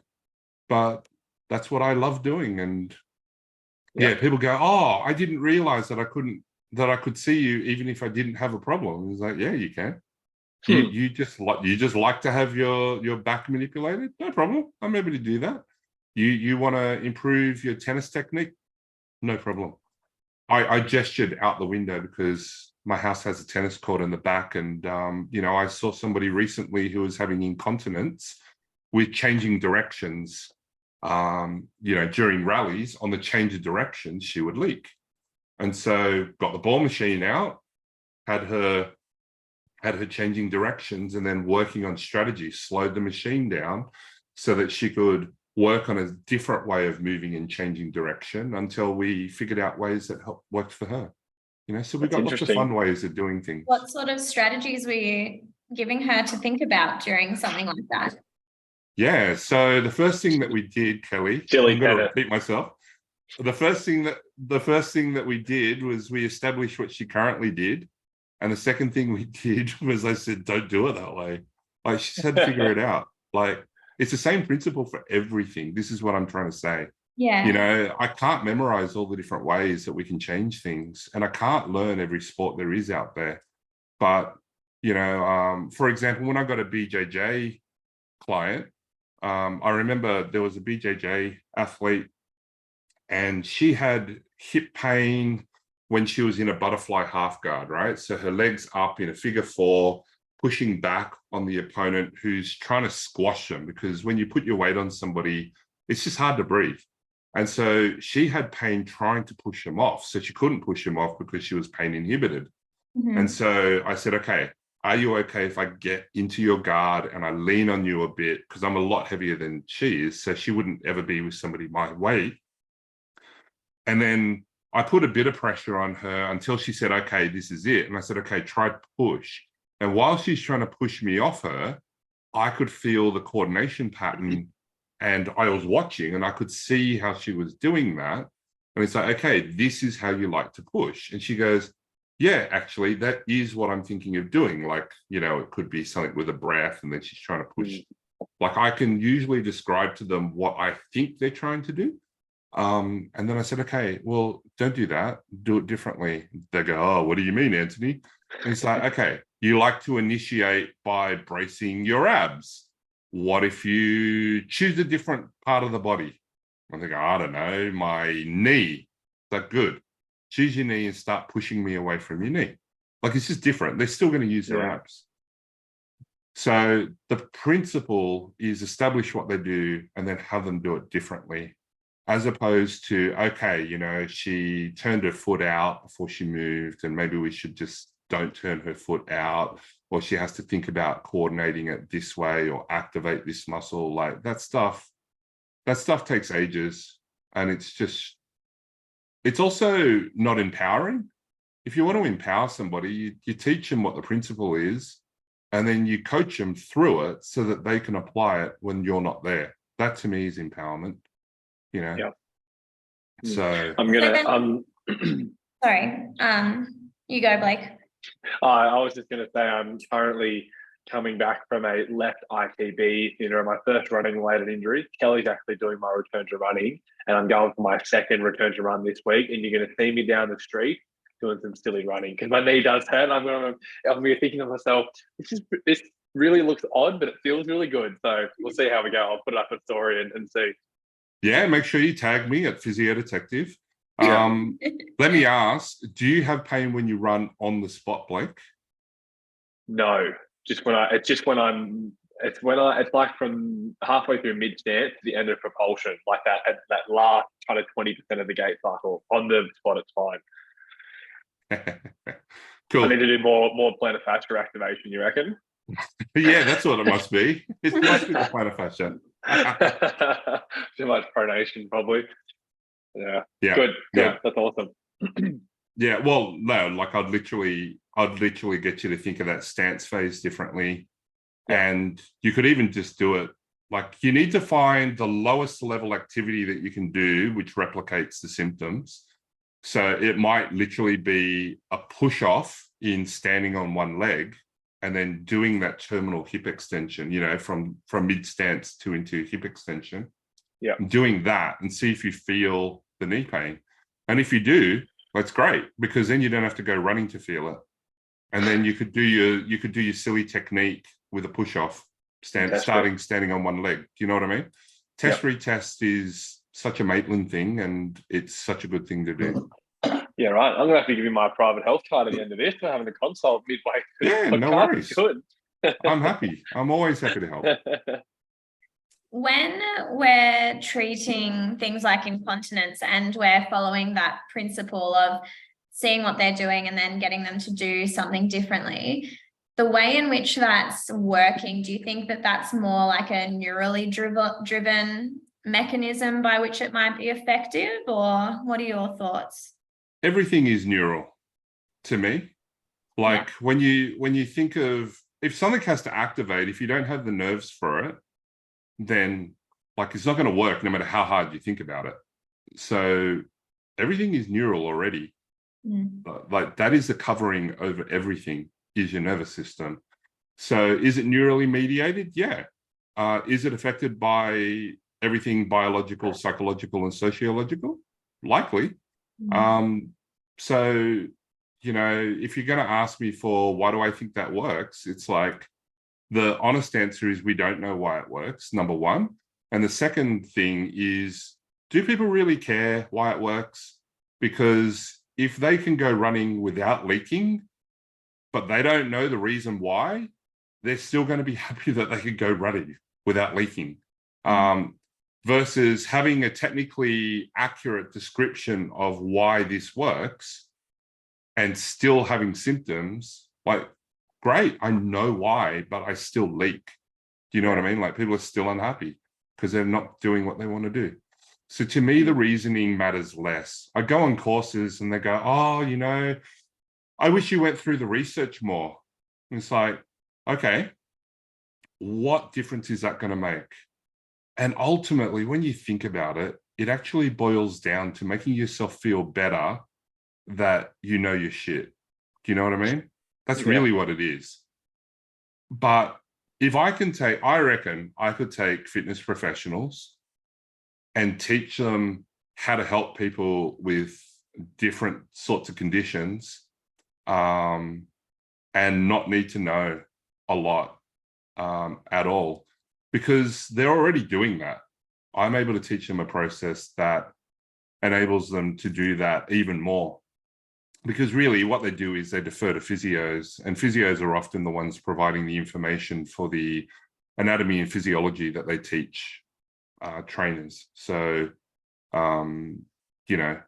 But that's what I love doing. And people go, oh, I didn't realize that I could see you even if I didn't have a problem. It's like, yeah, you can. You just like to have your back manipulated? No problem. I'm able to do that. You want to improve your tennis technique? No problem. I gestured out the window because my house has a tennis court in the back, and I saw somebody recently who was having incontinence with changing directions. During rallies, on the change of directions, she would leak. And so got the ball machine out, had her changing directions, and then working on strategy, slowed the machine down so that she could work on a different way of moving and changing direction until we figured out ways that worked for her. So we've got lots of fun ways of doing things.
What sort of strategies were you giving her to think about during something like that?
Yeah, so the first thing that we did, Kelly, I'm going to repeat myself. The first thing that we did was we established what she currently did. And the second thing we did was I said, don't do it that way. She said, figure it out. It's the same principle for everything. This is what I'm trying to say.
Yeah.
I can't memorize all the different ways that we can change things. And I can't learn every sport there is out there. But, for example, when I got a BJJ client, I remember there was a BJJ athlete and she had hip pain when she was in a butterfly half guard, right? So her legs up in a figure 4, pushing back on the opponent who's trying to squash them, because when you put your weight on somebody, it's just hard to breathe. And so she had pain trying to push him off. So she couldn't push him off because she was pain inhibited. And so I said, okay, are you okay if I get into your guard and I lean on you a bit? Because I'm a lot heavier than she is. So she wouldn't ever be with somebody my weight. And then I put a bit of pressure on her until she said, okay, this is it. And I said, okay, try push. And while she's trying to push me off her, I could feel the coordination pattern, and I was watching and I could see how she was doing that. And it's like, okay, this is how you like to push. And she goes, yeah, actually, that is what I'm thinking of doing. Like, you know, it could be something with a breath, and then she's trying to push. Like, I can usually describe to them what I think they're trying to do. And then I said, okay, well, don't do that. Do it differently. They go, oh, what do you mean, Antony? And it's like, okay, you like to initiate by bracing your abs. What if you choose a different part of the body? I think, I don't know, my knee. Is that good? Choose your knee and start pushing me away from your knee. Like, it's just different. They're still going to use their abs. So the principle is establish what they do and then have them do it differently, as opposed to, okay, you know, she turned her foot out before she moved, and maybe we should just don't turn her foot out, or she has to think about coordinating it this way or activate this muscle. Like, that stuff takes ages, and it's also not empowering. If you want to empower somebody, you teach them what the principle is, and then you coach them through it so that they can apply it when you're not there. That to me is empowerment, you know?
Yeah.
So
I'm going to,
sorry, you go, Blake.
I was just going to say, I'm currently coming back from a left ITB, my first running related injury. Kelly's actually doing my return to running, and I'm going for my second return to run this week. And you're going to see me down the street doing some silly running because my knee does hurt. I'm going to be thinking to myself, this really looks odd, but it feels really good. So we'll see how we go. I'll put it up a story and see.
Yeah, make sure you tag me at Physio Detective. Let me ask, do you have pain when you run on the spot, Blake?
No, it's like from halfway through mid stance to the end of propulsion, like that last kind of 20% of the gait cycle. On the spot, it's fine.
Cool.
I need to do more plantar fascia activation, you reckon?
Yeah, that's what it must be. It must be the plantar fascia.
Too much pronation, probably. Yeah. Good.
Yeah.
That's awesome.
Yeah. Well, no, like I'd literally get you to think of that stance phase differently. Yeah. And you could even just do it. Like, you need to find the lowest level activity that you can do, which replicates the symptoms. So it might literally be a push off in standing on one leg, and then doing that terminal hip extension, you know, from mid stance to into hip extension.
Yeah.
Doing that and see if you feel the knee pain. And if you do, that's great, because then you don't have to go running to feel it. And then you could do your silly technique with a push off, standing on one leg. Do you know what I mean? Test retest is such a Maitland thing, and it's such a good thing to do.
Yeah, right. I'm going to have to give you my private health card at the end of this for having a consult midway.
Yeah, no worries. Good. I'm happy. I'm always happy to help.
When we're treating things like incontinence and we're following that principle of seeing what they're doing and then getting them to do something differently, the way in which that's working, do you think that that's more like a neurally driven mechanism by which it might be effective, or what are your thoughts?
Everything is neural to me. Like, when you think of, if something has to activate, if you don't have the nerves for it, then like it's not going to work no matter how hard you think about it. So everything is neural already. Like, that is the covering over everything, is your nervous system. So is it neurally mediated? Yeah. Is it affected by everything biological, psychological, and sociological? Likely. So, you know, if you're going to ask me for why do I think that works, it's like, the honest answer is we don't know why it works, number one. And the second thing is, do people really care why it works? Because if they can go running without leaking, but they don't know the reason why, they're still going to be happy that they could go running without leaking. Versus having a technically accurate description of why this works and still having symptoms, like, great, I know why, but I still leak. Do you know what I mean? Like, people are still unhappy because they're not doing what they want to do. So to me, the reasoning matters less. I go on courses and they go, oh, you know, I wish you went through the research more. And it's like, okay, what difference is that going to make? And ultimately, when you think about it, it actually boils down to making yourself feel better that you know your shit. Do you know what I mean? That's really what it is. But if I reckon I could take fitness professionals and teach them how to help people with different sorts of conditions, and not need to know a lot at all, because they're already doing that. I'm able to teach them a process that enables them to do that even more. Because really what they do is they defer to physios, and physios are often the ones providing the information for the anatomy and physiology that they teach trainers. So, you know,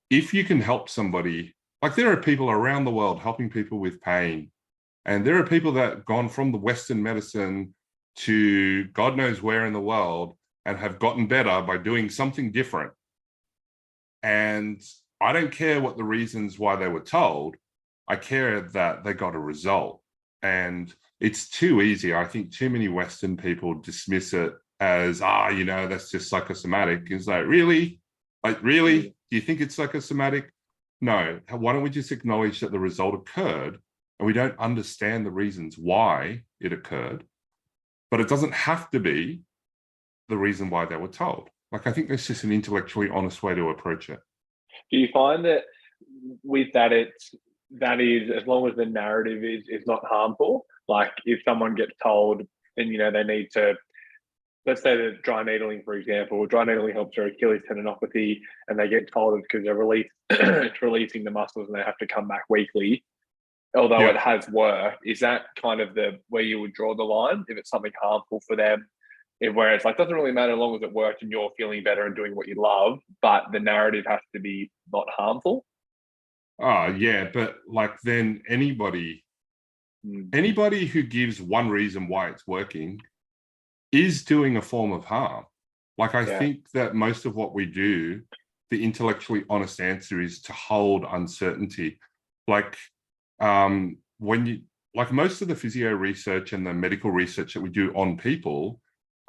if you can help somebody, like, there are people around the world helping people with pain, and there are people that have gone from the Western medicine to God knows where in the world and have gotten better by doing something different. And I don't care what the reasons why they were told. I care that they got a result. And it's too easy. I think too many Western people dismiss it as, you know, that's just psychosomatic. It's like, really? Like, really? Do you think it's psychosomatic? No. Why don't we just acknowledge that the result occurred and we don't understand the reasons why it occurred, but it doesn't have to be the reason why they were told. Like, I think that's just an intellectually honest way to approach it.
Do you find that with that, that is, as long as the narrative is not harmful, like if someone gets told and, you know, they need to, let's say that dry needling, for example, dry needling helps their Achilles tendinopathy, and they get told it's because it's releasing the muscles and they have to come back weekly, although it has worked, is that kind of where you would draw the line if it's something harmful for them? Where it's like, doesn't really matter as long as it worked and you're feeling better and doing what you love, but the narrative has to be not harmful.
Oh, yeah. But like, then anybody who gives one reason why it's working is doing a form of harm. Like, I think that most of what we do, the intellectually honest answer is to hold uncertainty. Like, like most of the physio research and the medical research that we do on people,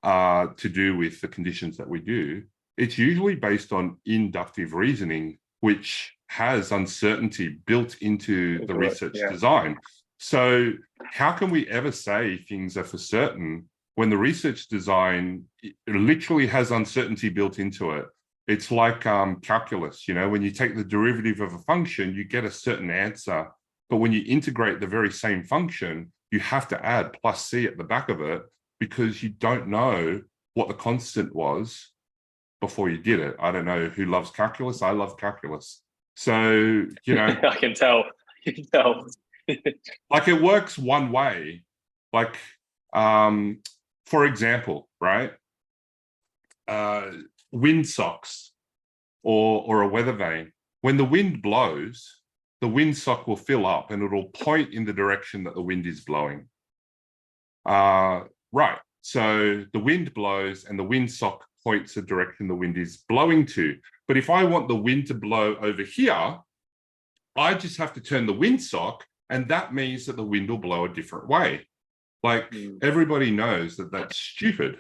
to do with the conditions that we do, it's usually based on inductive reasoning, which has uncertainty built into the research design. So how can we ever say things are for certain when the research design literally has uncertainty built into it? It's like calculus, you know, when you take the derivative of a function, you get a certain answer. But when you integrate the very same function, you have to add plus c at the back of it, because you don't know what the constant was before you did it. I don't know who loves calculus. I love calculus. So, you know,
I can tell.
like, it works one way. Like, for example, right? Wind socks or a weather vane. When the wind blows, the wind sock will fill up and it'll point in the direction that the wind is blowing. Right. So the wind blows and the windsock points the direction the wind is blowing to. But if I want the wind to blow over here, I just have to turn the windsock, and that means that the wind will blow a different way. Like, everybody knows that that's stupid,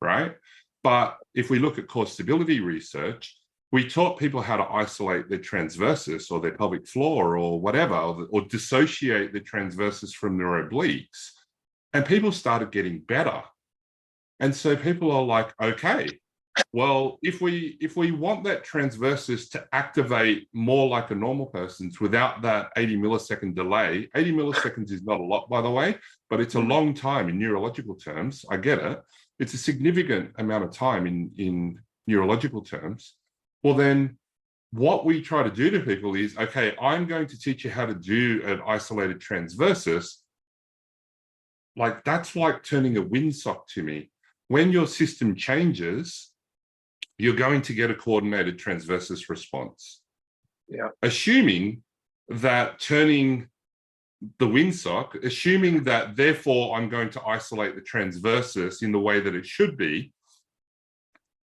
right? But if we look at core stability research, we taught people how to isolate their transversus or their pelvic floor or whatever, or dissociate the transversus from their obliques. And people started getting better. And so people are like, okay, well, if we want that transversus to activate more like a normal person's without that 80 millisecond delay, 80 milliseconds is not a lot, by the way, but it's a long time in neurological terms. I get it. It's a significant amount of time in neurological terms. Well, then what we try to do to people is, okay, I'm going to teach you how to do an isolated transversus. Like, that's like turning a windsock to me. When your system changes, you're going to get a coordinated transversus response.
Yeah.
Assuming that turning the windsock, assuming that therefore I'm going to isolate the transversus in the way that it should be,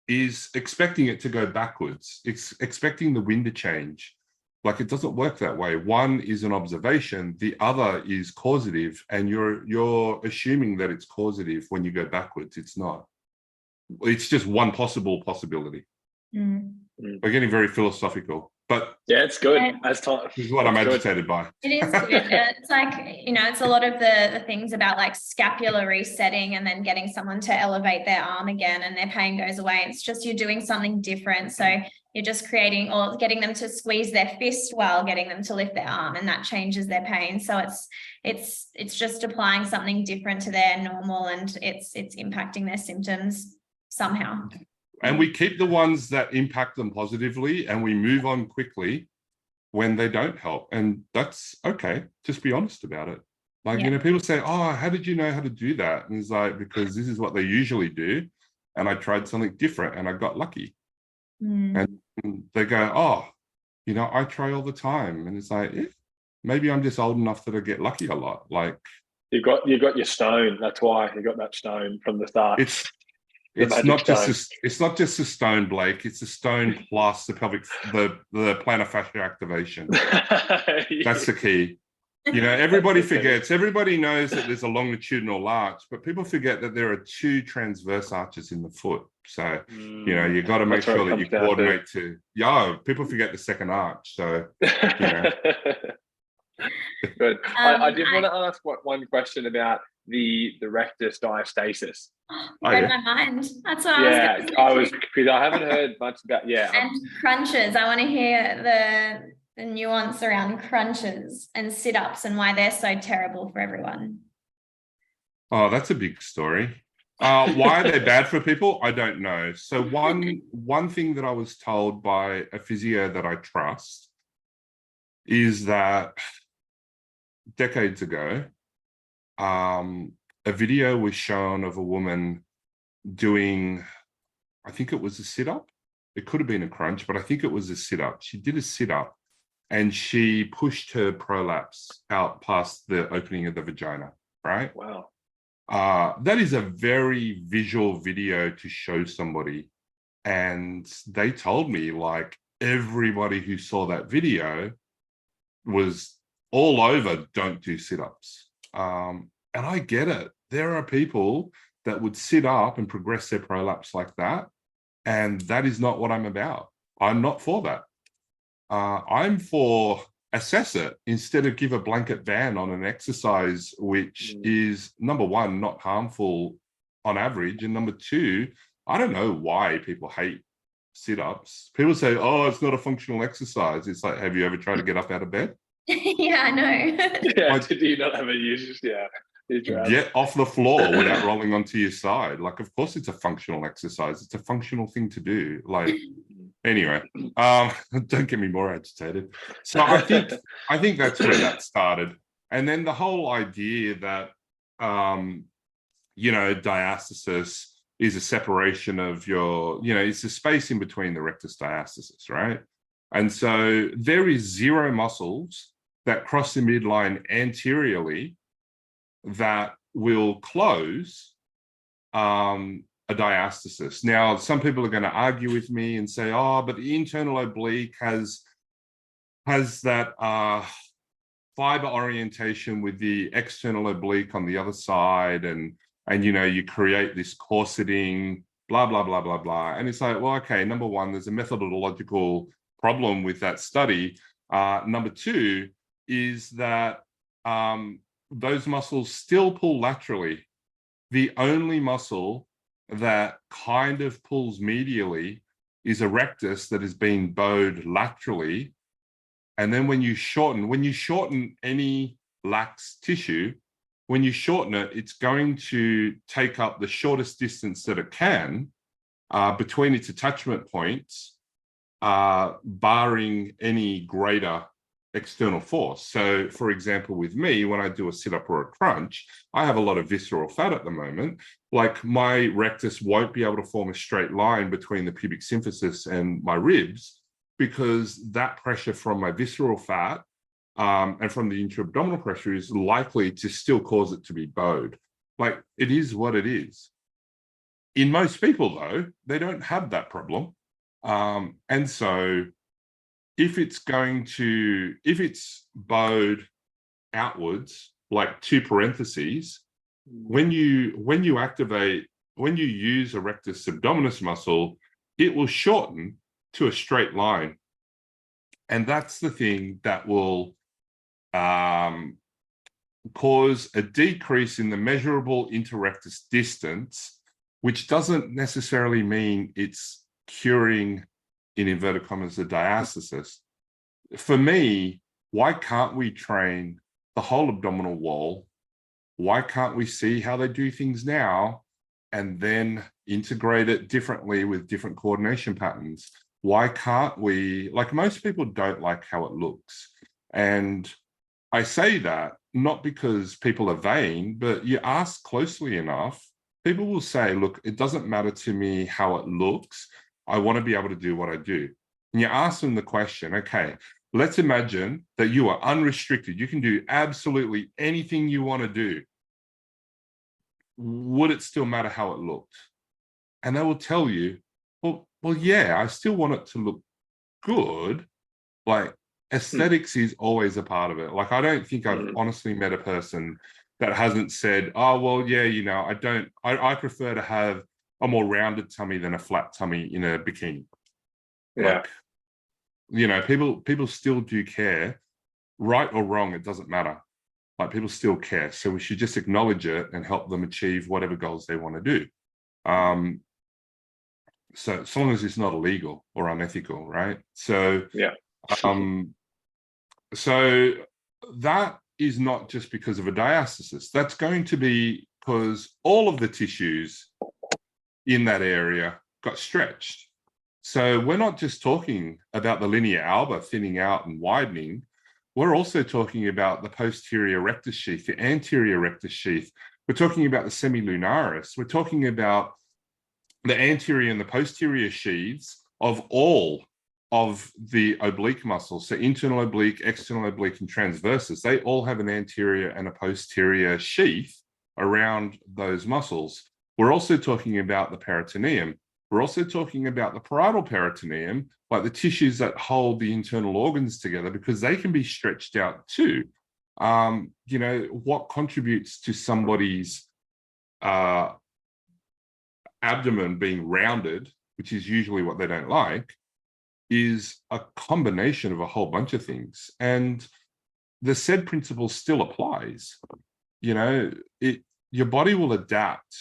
is expecting it to go backwards. It's expecting the wind to change. Like, it doesn't work that way. One is an observation, the other is causative, and you're assuming that it's causative when you go backwards. It's not. It's just one possible possibility. We're getting very philosophical, but
yeah, it's good.
This is what I'm agitated by.
It is good. It's like, it's a lot of the things about like scapular resetting and then getting someone to elevate their arm again and their pain goes away. It's just you're doing something different. So you're just creating or getting them to squeeze their fist while getting them to lift their arm, and that changes their pain. So it's just applying something different to their normal, and it's impacting their symptoms somehow.
And we keep the ones that impact them positively, and we move on quickly when they don't help. And that's okay. Just be honest about it. Like, people say, oh, how did you know how to do that? And it's like, because this is what they usually do. And I tried something different and I got lucky. And they go, oh, I try all the time. And it's like, maybe I'm just old enough that I get lucky a lot. Like,
you got your stone. That's why you got that stone from the start.
It's not just a stone, Blake. It's a stone plus the plantar fascia activation. That's the key. Everybody forgets. Everybody knows that there's a longitudinal arch, but people forget that there are two transverse arches in the foot. So, you got to make sure that you coordinate to. Yeah, people forget the second arch. So,
Good. I did want to ask one question about the rectus diastasis.
Read my mind. That's what
I was because I haven't heard much about
and crunches. I want to hear the nuance around crunches and sit-ups and why they're so terrible for everyone.
Oh, that's a big story. Why are they bad for people? I don't know. So one thing that I was told by a physio that I trust is that decades ago, a video was shown of a woman doing, I think it was a sit-up. It could have been a crunch, but I think it was a sit-up. She did a sit-up and she pushed her prolapse out past the opening of the vagina, right?
Wow.
That is a very visual video to show somebody. And they told me, like, everybody who saw that video was all over, don't do sit-ups. And I get it. There are people that would sit up and progress their prolapse like that. And that is not what I'm about. I'm not for that. I'm for assess it instead of give a blanket ban on an exercise, which is, number one, not harmful on average. And number two, I don't know why people hate sit-ups. People say, oh, it's not a functional exercise. It's like, have you ever tried to get up out of bed?
Yeah, I know.
Like, do you not have a use? Yeah.
Get off the floor without rolling onto your side. Like, of course it's a functional exercise. It's a functional thing to do. Like, anyway, don't get me more agitated. So I think that's where that started. And then the whole idea that, diastasis is a separation of your, it's the space in between the rectus diastasis, right? And so there is zero muscles that cross the midline anteriorly that will close a diastasis. Now, some people are going to argue with me and say, oh, but the internal oblique has that fiber orientation with the external oblique on the other side, and you create this corseting, blah, blah, blah, blah, blah. And it's like, well, okay, number one, there's a methodological problem with that study. Number two is that those muscles still pull laterally. The only muscle that kind of pulls medially is a rectus that is being bowed laterally. And then when you shorten any lax tissue, when you shorten it, it's going to take up the shortest distance that it can between its attachment points barring any greater external force. So, for example, with me, when I do a sit-up or a crunch, I have a lot of visceral fat at the moment. Like, my rectus won't be able to form a straight line between the pubic symphysis and my ribs, because that pressure from my visceral fat and from the intra-abdominal pressure is likely to still cause it to be bowed. Like, it is what it is. In most people, though, they don't have that problem. And so if it's bowed outwards, like 2 parentheses, when you use a rectus abdominis muscle, it will shorten to a straight line. And that's the thing that will cause a decrease in the measurable interrectus distance, which doesn't necessarily mean it's curing, in inverted commas, the diastasis. For me, why can't we train the whole abdominal wall? Why can't we see how they do things now and then integrate it differently with different coordination patterns? Why can't we, like, most people don't like how it looks. And I say that not because people are vain, but you ask closely enough, people will say, look, it doesn't matter to me how it looks. I want to be able to do what I do. And you ask them the question, okay, let's imagine that you are unrestricted. You can do absolutely anything you want to do. Would it still matter how it looked? And they will tell you, well, yeah, I still want it to look good. Like, aesthetics is always a part of it. Like, I don't think I've honestly met a person that hasn't said, oh, well, yeah, you know, I prefer to have a more rounded tummy than a flat tummy in a bikini.
Yeah.
Like, you know, people still do care, right or wrong, it doesn't matter. Like, people still care. So we should just acknowledge it and help them achieve whatever goals they want to do. So as long as it's not illegal or unethical, right? So,
yeah.
So that is not just because of a diastasis. That's going to be because all of the tissues in that area got stretched. So we're not just talking about the linea alba thinning out and widening. We're also talking about the posterior rectus sheath, the anterior rectus sheath. We're talking about the semilunaris. We're talking about the anterior and the posterior sheaths of all of the oblique muscles. So internal oblique, external oblique, and transversus, they all have an anterior and a posterior sheath around those muscles. We're also talking about the peritoneum. We're also talking about the parietal peritoneum, like the tissues that hold the internal organs together, because they can be stretched out too. You know, what contributes to somebody's abdomen being rounded, which is usually what they don't like, is a combination of a whole bunch of things. And the said principle still applies. You know, your body will adapt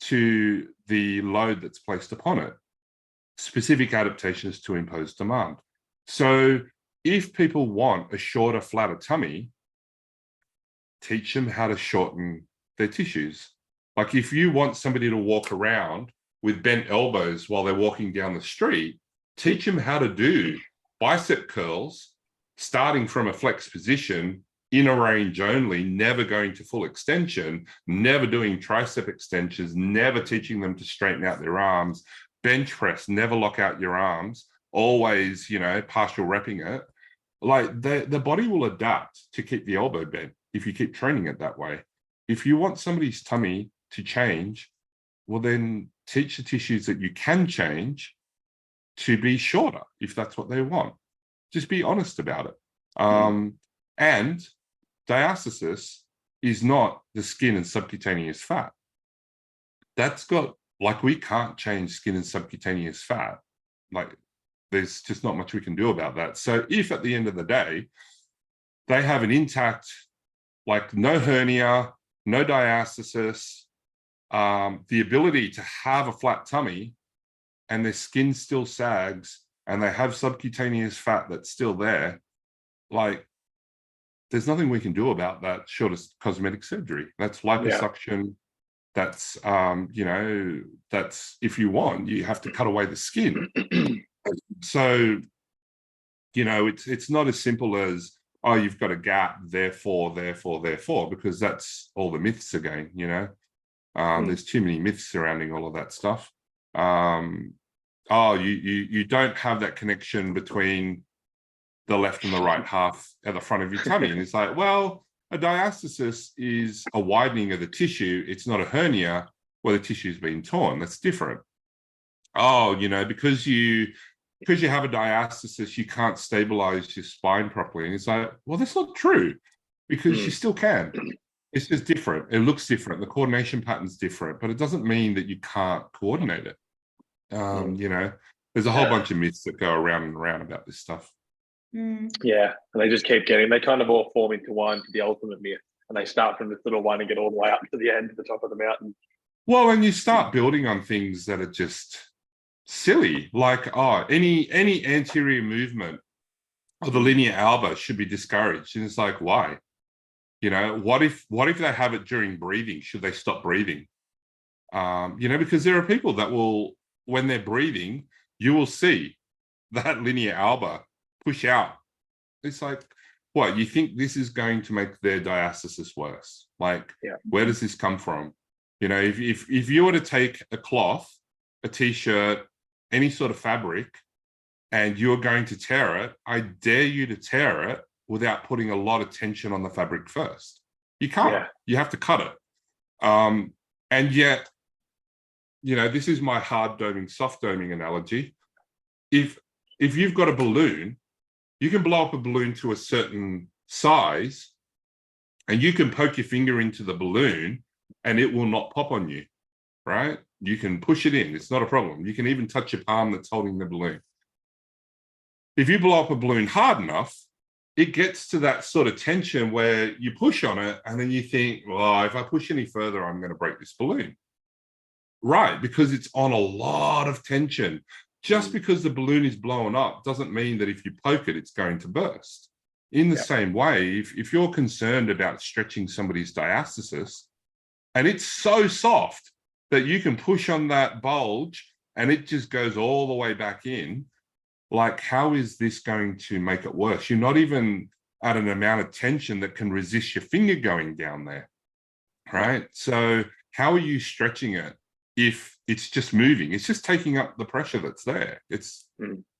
to the load that's placed upon it, specific adaptations to impose demand. So if people want a shorter, flatter tummy, teach them how to shorten their tissues. Like, if you want somebody to walk around with bent elbows while they're walking down the street, teach them how to do bicep curls, starting from a flex position, in a range only, never going to full extension, never doing tricep extensions, never teaching them to straighten out their arms, bench press, never lock out your arms, always, you know, partial repping it. Like, the body will adapt to keep the elbow bent if you keep training it that way. If you want somebody's tummy to change, well, then teach the tissues that you can change to be shorter if that's what they want. Just be honest about it. And diastasis is not the skin and subcutaneous fat. That's got, like, we can't change skin and subcutaneous fat. Like, there's just not much we can do about that. So if at the end of the day, they have an intact, like, no hernia, no diastasis, the ability to have a flat tummy, and their skin still sags, and they have subcutaneous fat that's still there, like, there's nothing we can do about that short of cosmetic surgery. That's liposuction. That's, you know, that's, if you want, you have to cut away the skin. So, it's not as simple as, oh, you've got a gap, therefore, because that's all the myths again, There's too many myths surrounding all of that stuff. You don't have that connection between the left and the right half at the front of your tummy. And it's like, well, a diastasis is a widening of the tissue. It's not a hernia where the tissue's been torn. That's different. Oh, because you have a diastasis, you can't stabilize your spine properly. And it's like, well, that's not true, because you still can. It's just different. It looks different. The coordination pattern's different, but it doesn't mean that you can't coordinate it. There's a whole bunch of myths that go around and around about this stuff.
Yeah, and they just keep they kind of all form into one, to the ultimate myth, and they start from this little one and get all the way up to the end, to the top of the mountain.
Well, and you start building on things that are just silly, like, any anterior movement of the linea alba should be discouraged. And it's like, why? What if they have it during breathing? Should they stop breathing? Because there are people that will, when they're breathing, you will see that linea alba push out. It's like, what, you think this is going to make their diastasis worse? Like, where does this come from? If you were to take a cloth, a t-shirt, any sort of fabric, and you're going to tear it, I dare you to tear it without putting a lot of tension on the fabric first. You can't. You have to cut it. And yet, this is my hard doming, soft doming analogy. If you've got a balloon, you can blow up a balloon to a certain size, and you can poke your finger into the balloon and it will not pop on you, right? You can push it in. It's not a problem. You can even touch your palm that's holding the balloon. If you blow up a balloon hard enough, it gets to that sort of tension where you push on it and then you think, well, if I push any further, I'm going to break this balloon. Right, because it's on a lot of tension. Just because the balloon is blown up doesn't mean that if you poke it, it's going to burst. In the same way, if you're concerned about stretching somebody's diastasis, and it's so soft that you can push on that bulge and it just goes all the way back in, like, how is this going to make it worse? You're not even at an amount of tension that can resist your finger going down there, right? So how are you stretching it if it's just moving? It's just taking up the pressure that's there. It's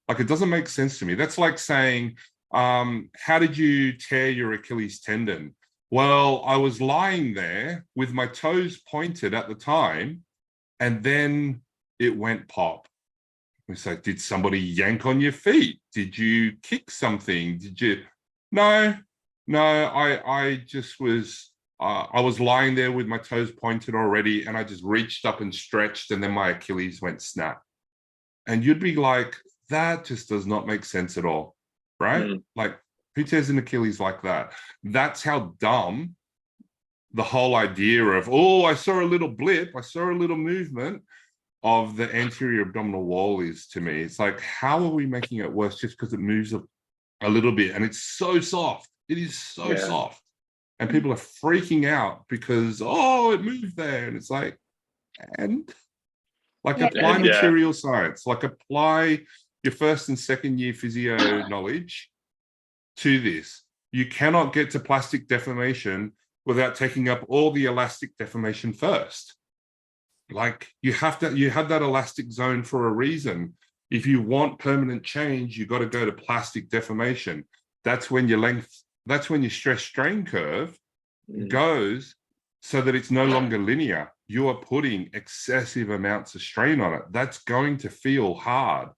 like, it doesn't make sense to me. That's like saying, how did you tear your Achilles tendon? Well, I was lying there with my toes pointed at the time, and then it went pop. It's like, did somebody yank on your feet? Did you kick something? Did you? No, I just was, I was lying there with my toes pointed already, and I just reached up and stretched, and then my Achilles went snap. And you'd be like, that just does not make sense at all, right? Like, who tears an Achilles like that? That's how dumb the whole idea of, oh, I saw a little blip, I saw a little movement of the anterior abdominal wall is to me. It's like, how are we making it worse just because it moves a little bit? And it's so soft. It is so soft. And people are freaking out because, oh, it moved there. And it's like, and like, apply material science, like, apply your first and second year physio knowledge to this. You cannot get to plastic deformation without taking up all the elastic deformation first. Like, you have that elastic zone for a reason. If you want permanent change, you got to go to plastic deformation. That's when your stress strain curve goes so that it's no longer linear. You are putting excessive amounts of strain on it. That's going to feel hard,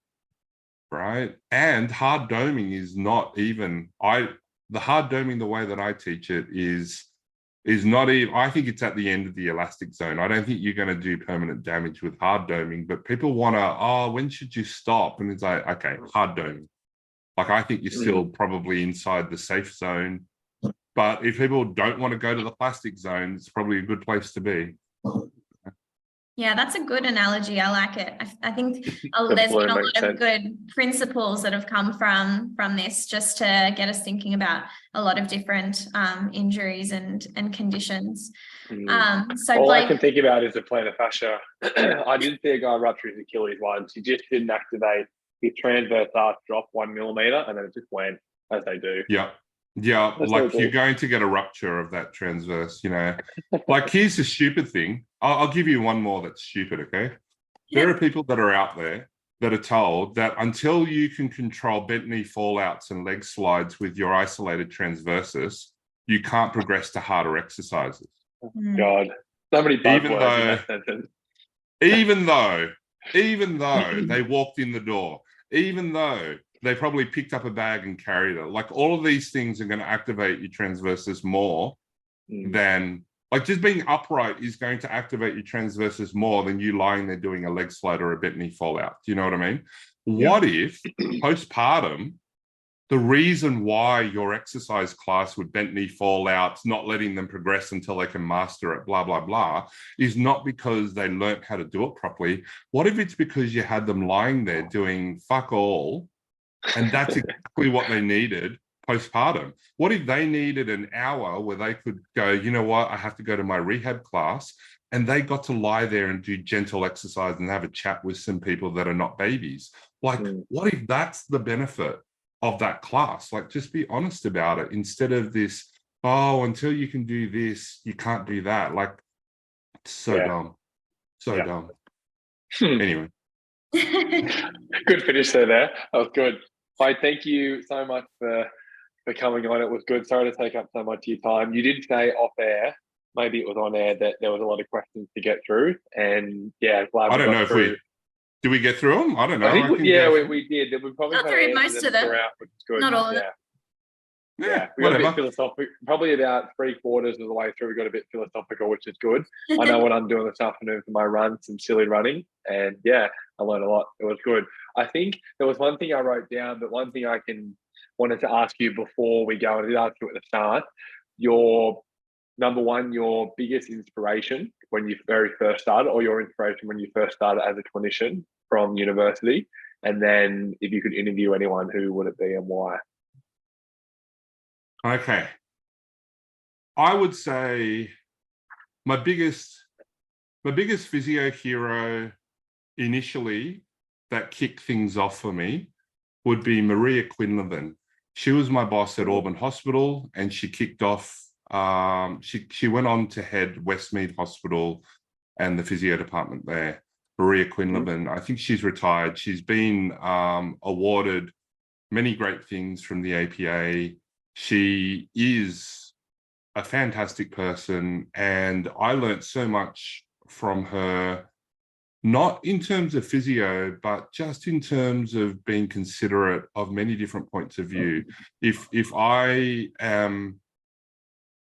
right? And hard doming is not even, the hard doming, the way that I teach it is not even, I think it's at the end of the elastic zone. I don't think you're going to do permanent damage with hard doming, but people want to, when should you stop? And it's like, okay, hard doming. Like, I think you're still probably inside the safe zone, but if people don't want to go to the plastic zone, it's probably a good place to be.
Yeah, that's a good analogy. I like it. I think there's been a lot of good principles that have come from this, just to get us thinking about a lot of different injuries and conditions. So
all
Blake,
I can think about is the plantar fascia. I did see a guy rupture his Achilles once. He just didn't activate his transverse arch dropped 1 millimeter, and then it just went, as they do.
Yeah. Like you're going to get a rupture of that transverse, Like, here's the stupid thing. I'll give you one more that's stupid, okay? There are people that are out there that are told that until you can control bent knee fallouts and leg slides with your isolated transversus, you can't progress to harder exercises.
God, so many buzzwords in that sentence. Even
though they walked in the door, even though they probably picked up a bag and carried it, like, all of these things are going to activate your transversus more than, like, just being upright is going to activate your transversus more than you lying there doing a leg slide or a bent knee fallout. Do you know what I mean? What if postpartum, the reason why your exercise class with bent knee fallouts, not letting them progress until they can master it, blah, blah, blah, is not because they learnt how to do it properly? What if it's because you had them lying there doing fuck all, and that's exactly what they needed postpartum? What if they needed an hour where they could go, you know what, I have to go to my rehab class, and they got to lie there and do gentle exercise and have a chat with some people that are not babies? Like, what if that's the benefit of that class? Like, just be honest about it, instead of this, until you can do this, you can't do that. Like, it's so dumb. Dumb. Anyway.
Good finish there. That was good. I thank you so much for coming on. It was good. Sorry to take up so much of your time. You did say off air, maybe it was on air, that there was a lot of questions to get through. And glad
I don't know if did we get through them? I don't know.
We did. We probably
got through most of them.
Which is good.
Not all of them.
Yeah, we got a bit philosophical. Probably about 3/4 of the way through, we got a bit philosophical, which is good. I know what I'm doing this afternoon for my run, some silly running, and I learned a lot. It was good. I think there was one thing I wrote down, but one thing wanted to ask you before we go, and I did ask you at the start, your number one, your biggest inspiration when you very first started, or your inspiration when you first started as a clinician from university, and then if you could interview anyone, who would it be and why?
Okay. I would say my biggest physio hero initially that kicked things off for me would be Maria Quinlivan. She was my boss at Auburn Hospital, and she kicked off, she went on to head Westmead Hospital and the physio department there. Maria Quinlivan, I think she's retired. She's been awarded many great things from the APA. She is a fantastic person, and I learned so much from her, not in terms of physio, but just in terms of being considerate of many different points of view. If I am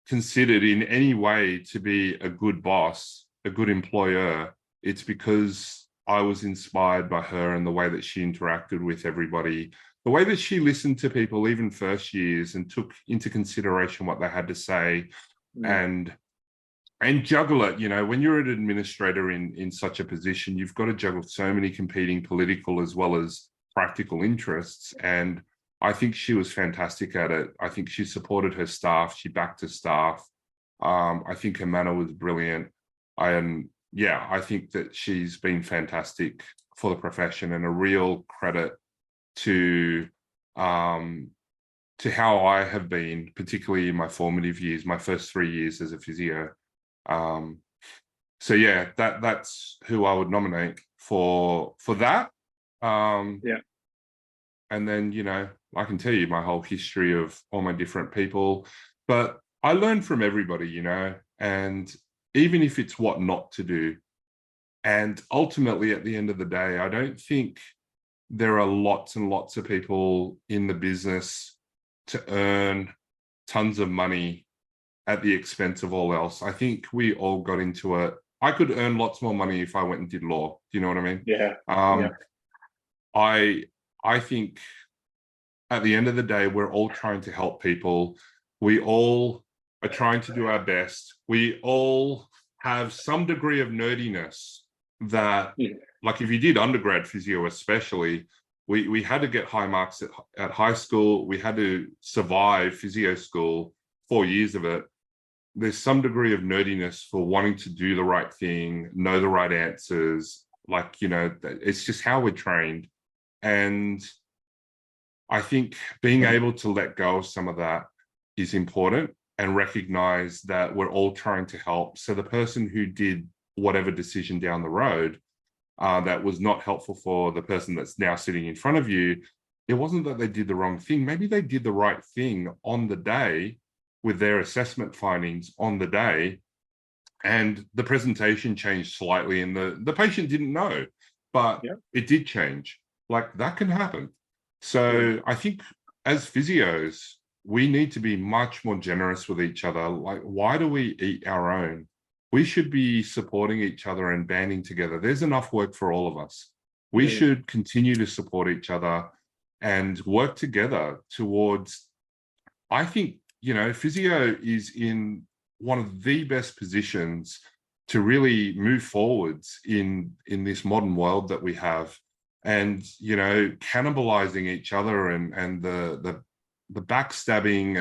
considered in any way to be a good boss, a good employer, it's because I was inspired by her and the way that she interacted with everybody, the way that she listened to people, even first years, and took into consideration what they had to say, and juggle it. When you're an administrator in such a position, you've got to juggle so many competing political as well as practical interests. And I think she was fantastic at it. I think she supported her staff. She backed her staff. I think her manner was brilliant. I think that she's been fantastic for the profession, and a real credit to how I have been, particularly in my formative years, my first 3 years as a physio. That's who I would nominate for that. And then, I can tell you my whole history of all my different people, but I learned from everybody, and even if it's what not to do. And ultimately, at the end of the day, I don't think there are lots and lots of people in the business to earn tons of money at the expense of all else. I think we all got into it. I could earn lots more money if I went and did law. Do you know what I mean?
Yeah.
I think at the end of the day, we're all trying to help people. We all are trying to do our best. We all have some degree of nerdiness that, like, if you did undergrad physio especially, we had to get high marks at high school. We had to survive physio school, 4 years of it. There's some degree of nerdiness for wanting to do the right thing, know the right answers. Like, it's just how we're trained. And I think being able to let go of some of that is important, and recognize that we're all trying to help. So the person who did whatever decision down the road that was not helpful for the person that's now sitting in front of you, it wasn't that they did the wrong thing. Maybe they did the right thing on the day with their assessment findings on the day, and the presentation changed slightly and the patient didn't know, but it did change. Like, that can happen. So I think as physios, we need to be much more generous with each other. Like, why do we eat our own? We should be supporting each other and banding together. There's enough work for all of us. We should continue to support each other and work together towards, I think, physio is in one of the best positions to really move forwards in this modern world that we have. And, cannibalizing each other and the backstabbing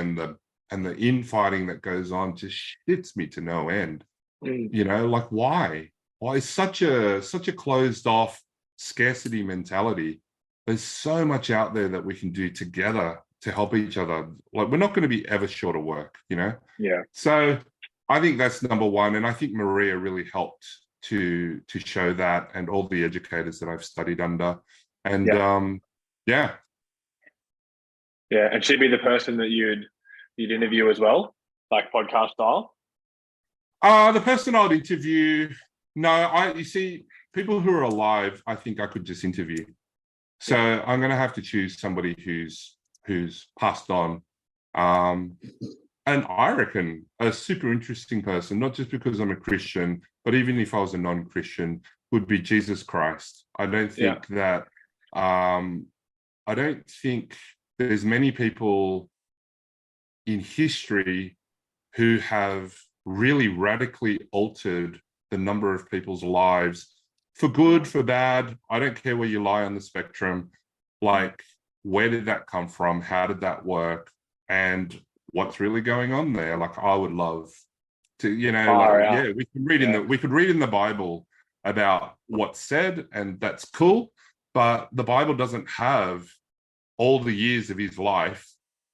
and the infighting that goes on just shits me to no end. Like, why is such a closed off scarcity mentality? There's so much out there that we can do together to help each other. Like, we're not going to be ever short of work, So I think that's number one. And I think Maria really helped to show that, and all the educators that I've studied under. And and
she'd be the person that you'd interview as well, like podcast style.
The person I'd interview, you see, people who are alive, I think I could just interview. So I'm going to have to choose somebody who's passed on. And I reckon a super interesting person, not just because I'm a Christian, but even if I was a non-Christian, would be Jesus Christ. I don't think that, I don't think there's many people in history who have really radically altered the number of people's lives, for good, for bad. I don't care where you lie on the spectrum. Like, where did that come from? How did that work? And what's really going on there? Like, I would love to, we could read in the Bible about what's said, and that's cool. But the Bible doesn't have all the years of his life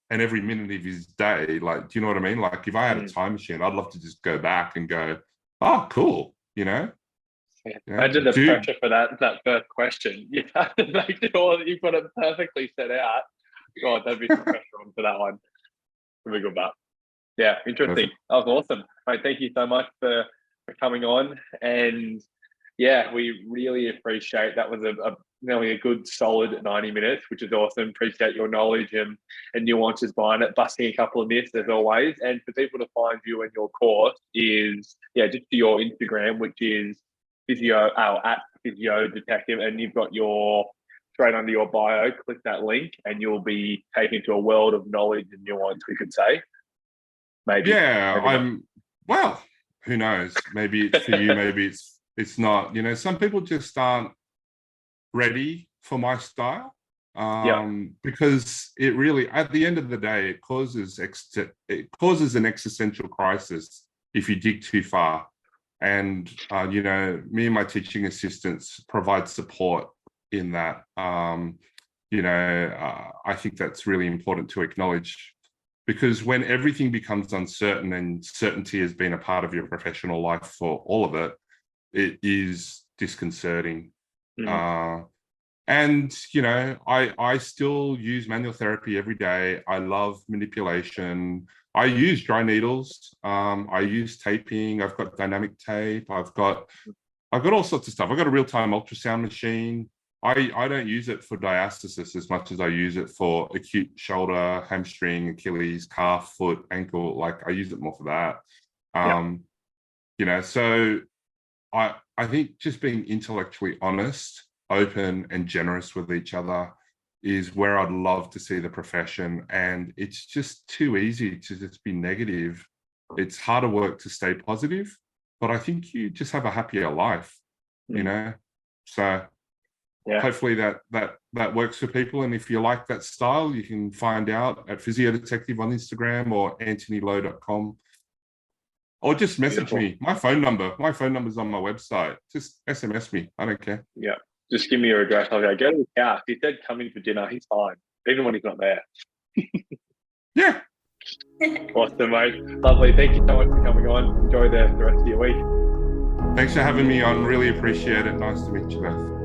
and every minute of his day. Like, do you know what I mean? Like, if I had a time machine, I'd love to just go back and go, oh, cool,
Imagine the pressure for that first question. You have to make sure that you've got it perfectly set out. God, that'd be some pressure on for that one. Really good, but interesting. Perfect. That was awesome. Mate, thank you so much for coming on. And we really appreciate that. Was a good solid 90 minutes, which is awesome. Appreciate your knowledge and nuances behind it, busting a couple of myths as always. And for people to find you and your course is just to your Instagram, which is at Physio Detective, and you've got your straight under your bio. Click that link and you'll be taken to a world of knowledge and nuance, we could say. Maybe.
Well, who knows? Maybe it's for you, maybe it's not. Some people just aren't ready for my style. Because it really, at the end of the day, it causes an existential crisis if you dig too far. And me and my teaching assistants provide support in that. I think that's really important to acknowledge, because when everything becomes uncertain, and certainty has been a part of your professional life for all of it, it is disconcerting. And, I still use manual therapy every day. I love manipulation. I use dry needles. I use taping. I've got dynamic tape. I've got all sorts of stuff. I've got a real-time ultrasound machine. I don't use it for diastasis as much as I use it for acute shoulder, hamstring, Achilles, calf, foot, ankle. Like, I use it more for that. So I think just being intellectually honest, open and generous with each other is where I'd love to see the profession. And it's just too easy to just be negative. It's harder work to stay positive, but I think you just have a happier life, So hopefully that works for people. And if you like that style, you can find out at Physio Detective on Instagram or antonylow.com. Or just message me. My phone number's on my website. Just SMS me. I don't care.
just give me your address. I'll go to the couch. He said come in for dinner. He's fine, even when he's not there.
Yeah.
Awesome, mate. Lovely. Thank you so much for coming on. Enjoy the rest of your week.
Thanks for having me on. Really appreciate it. Nice to meet you both.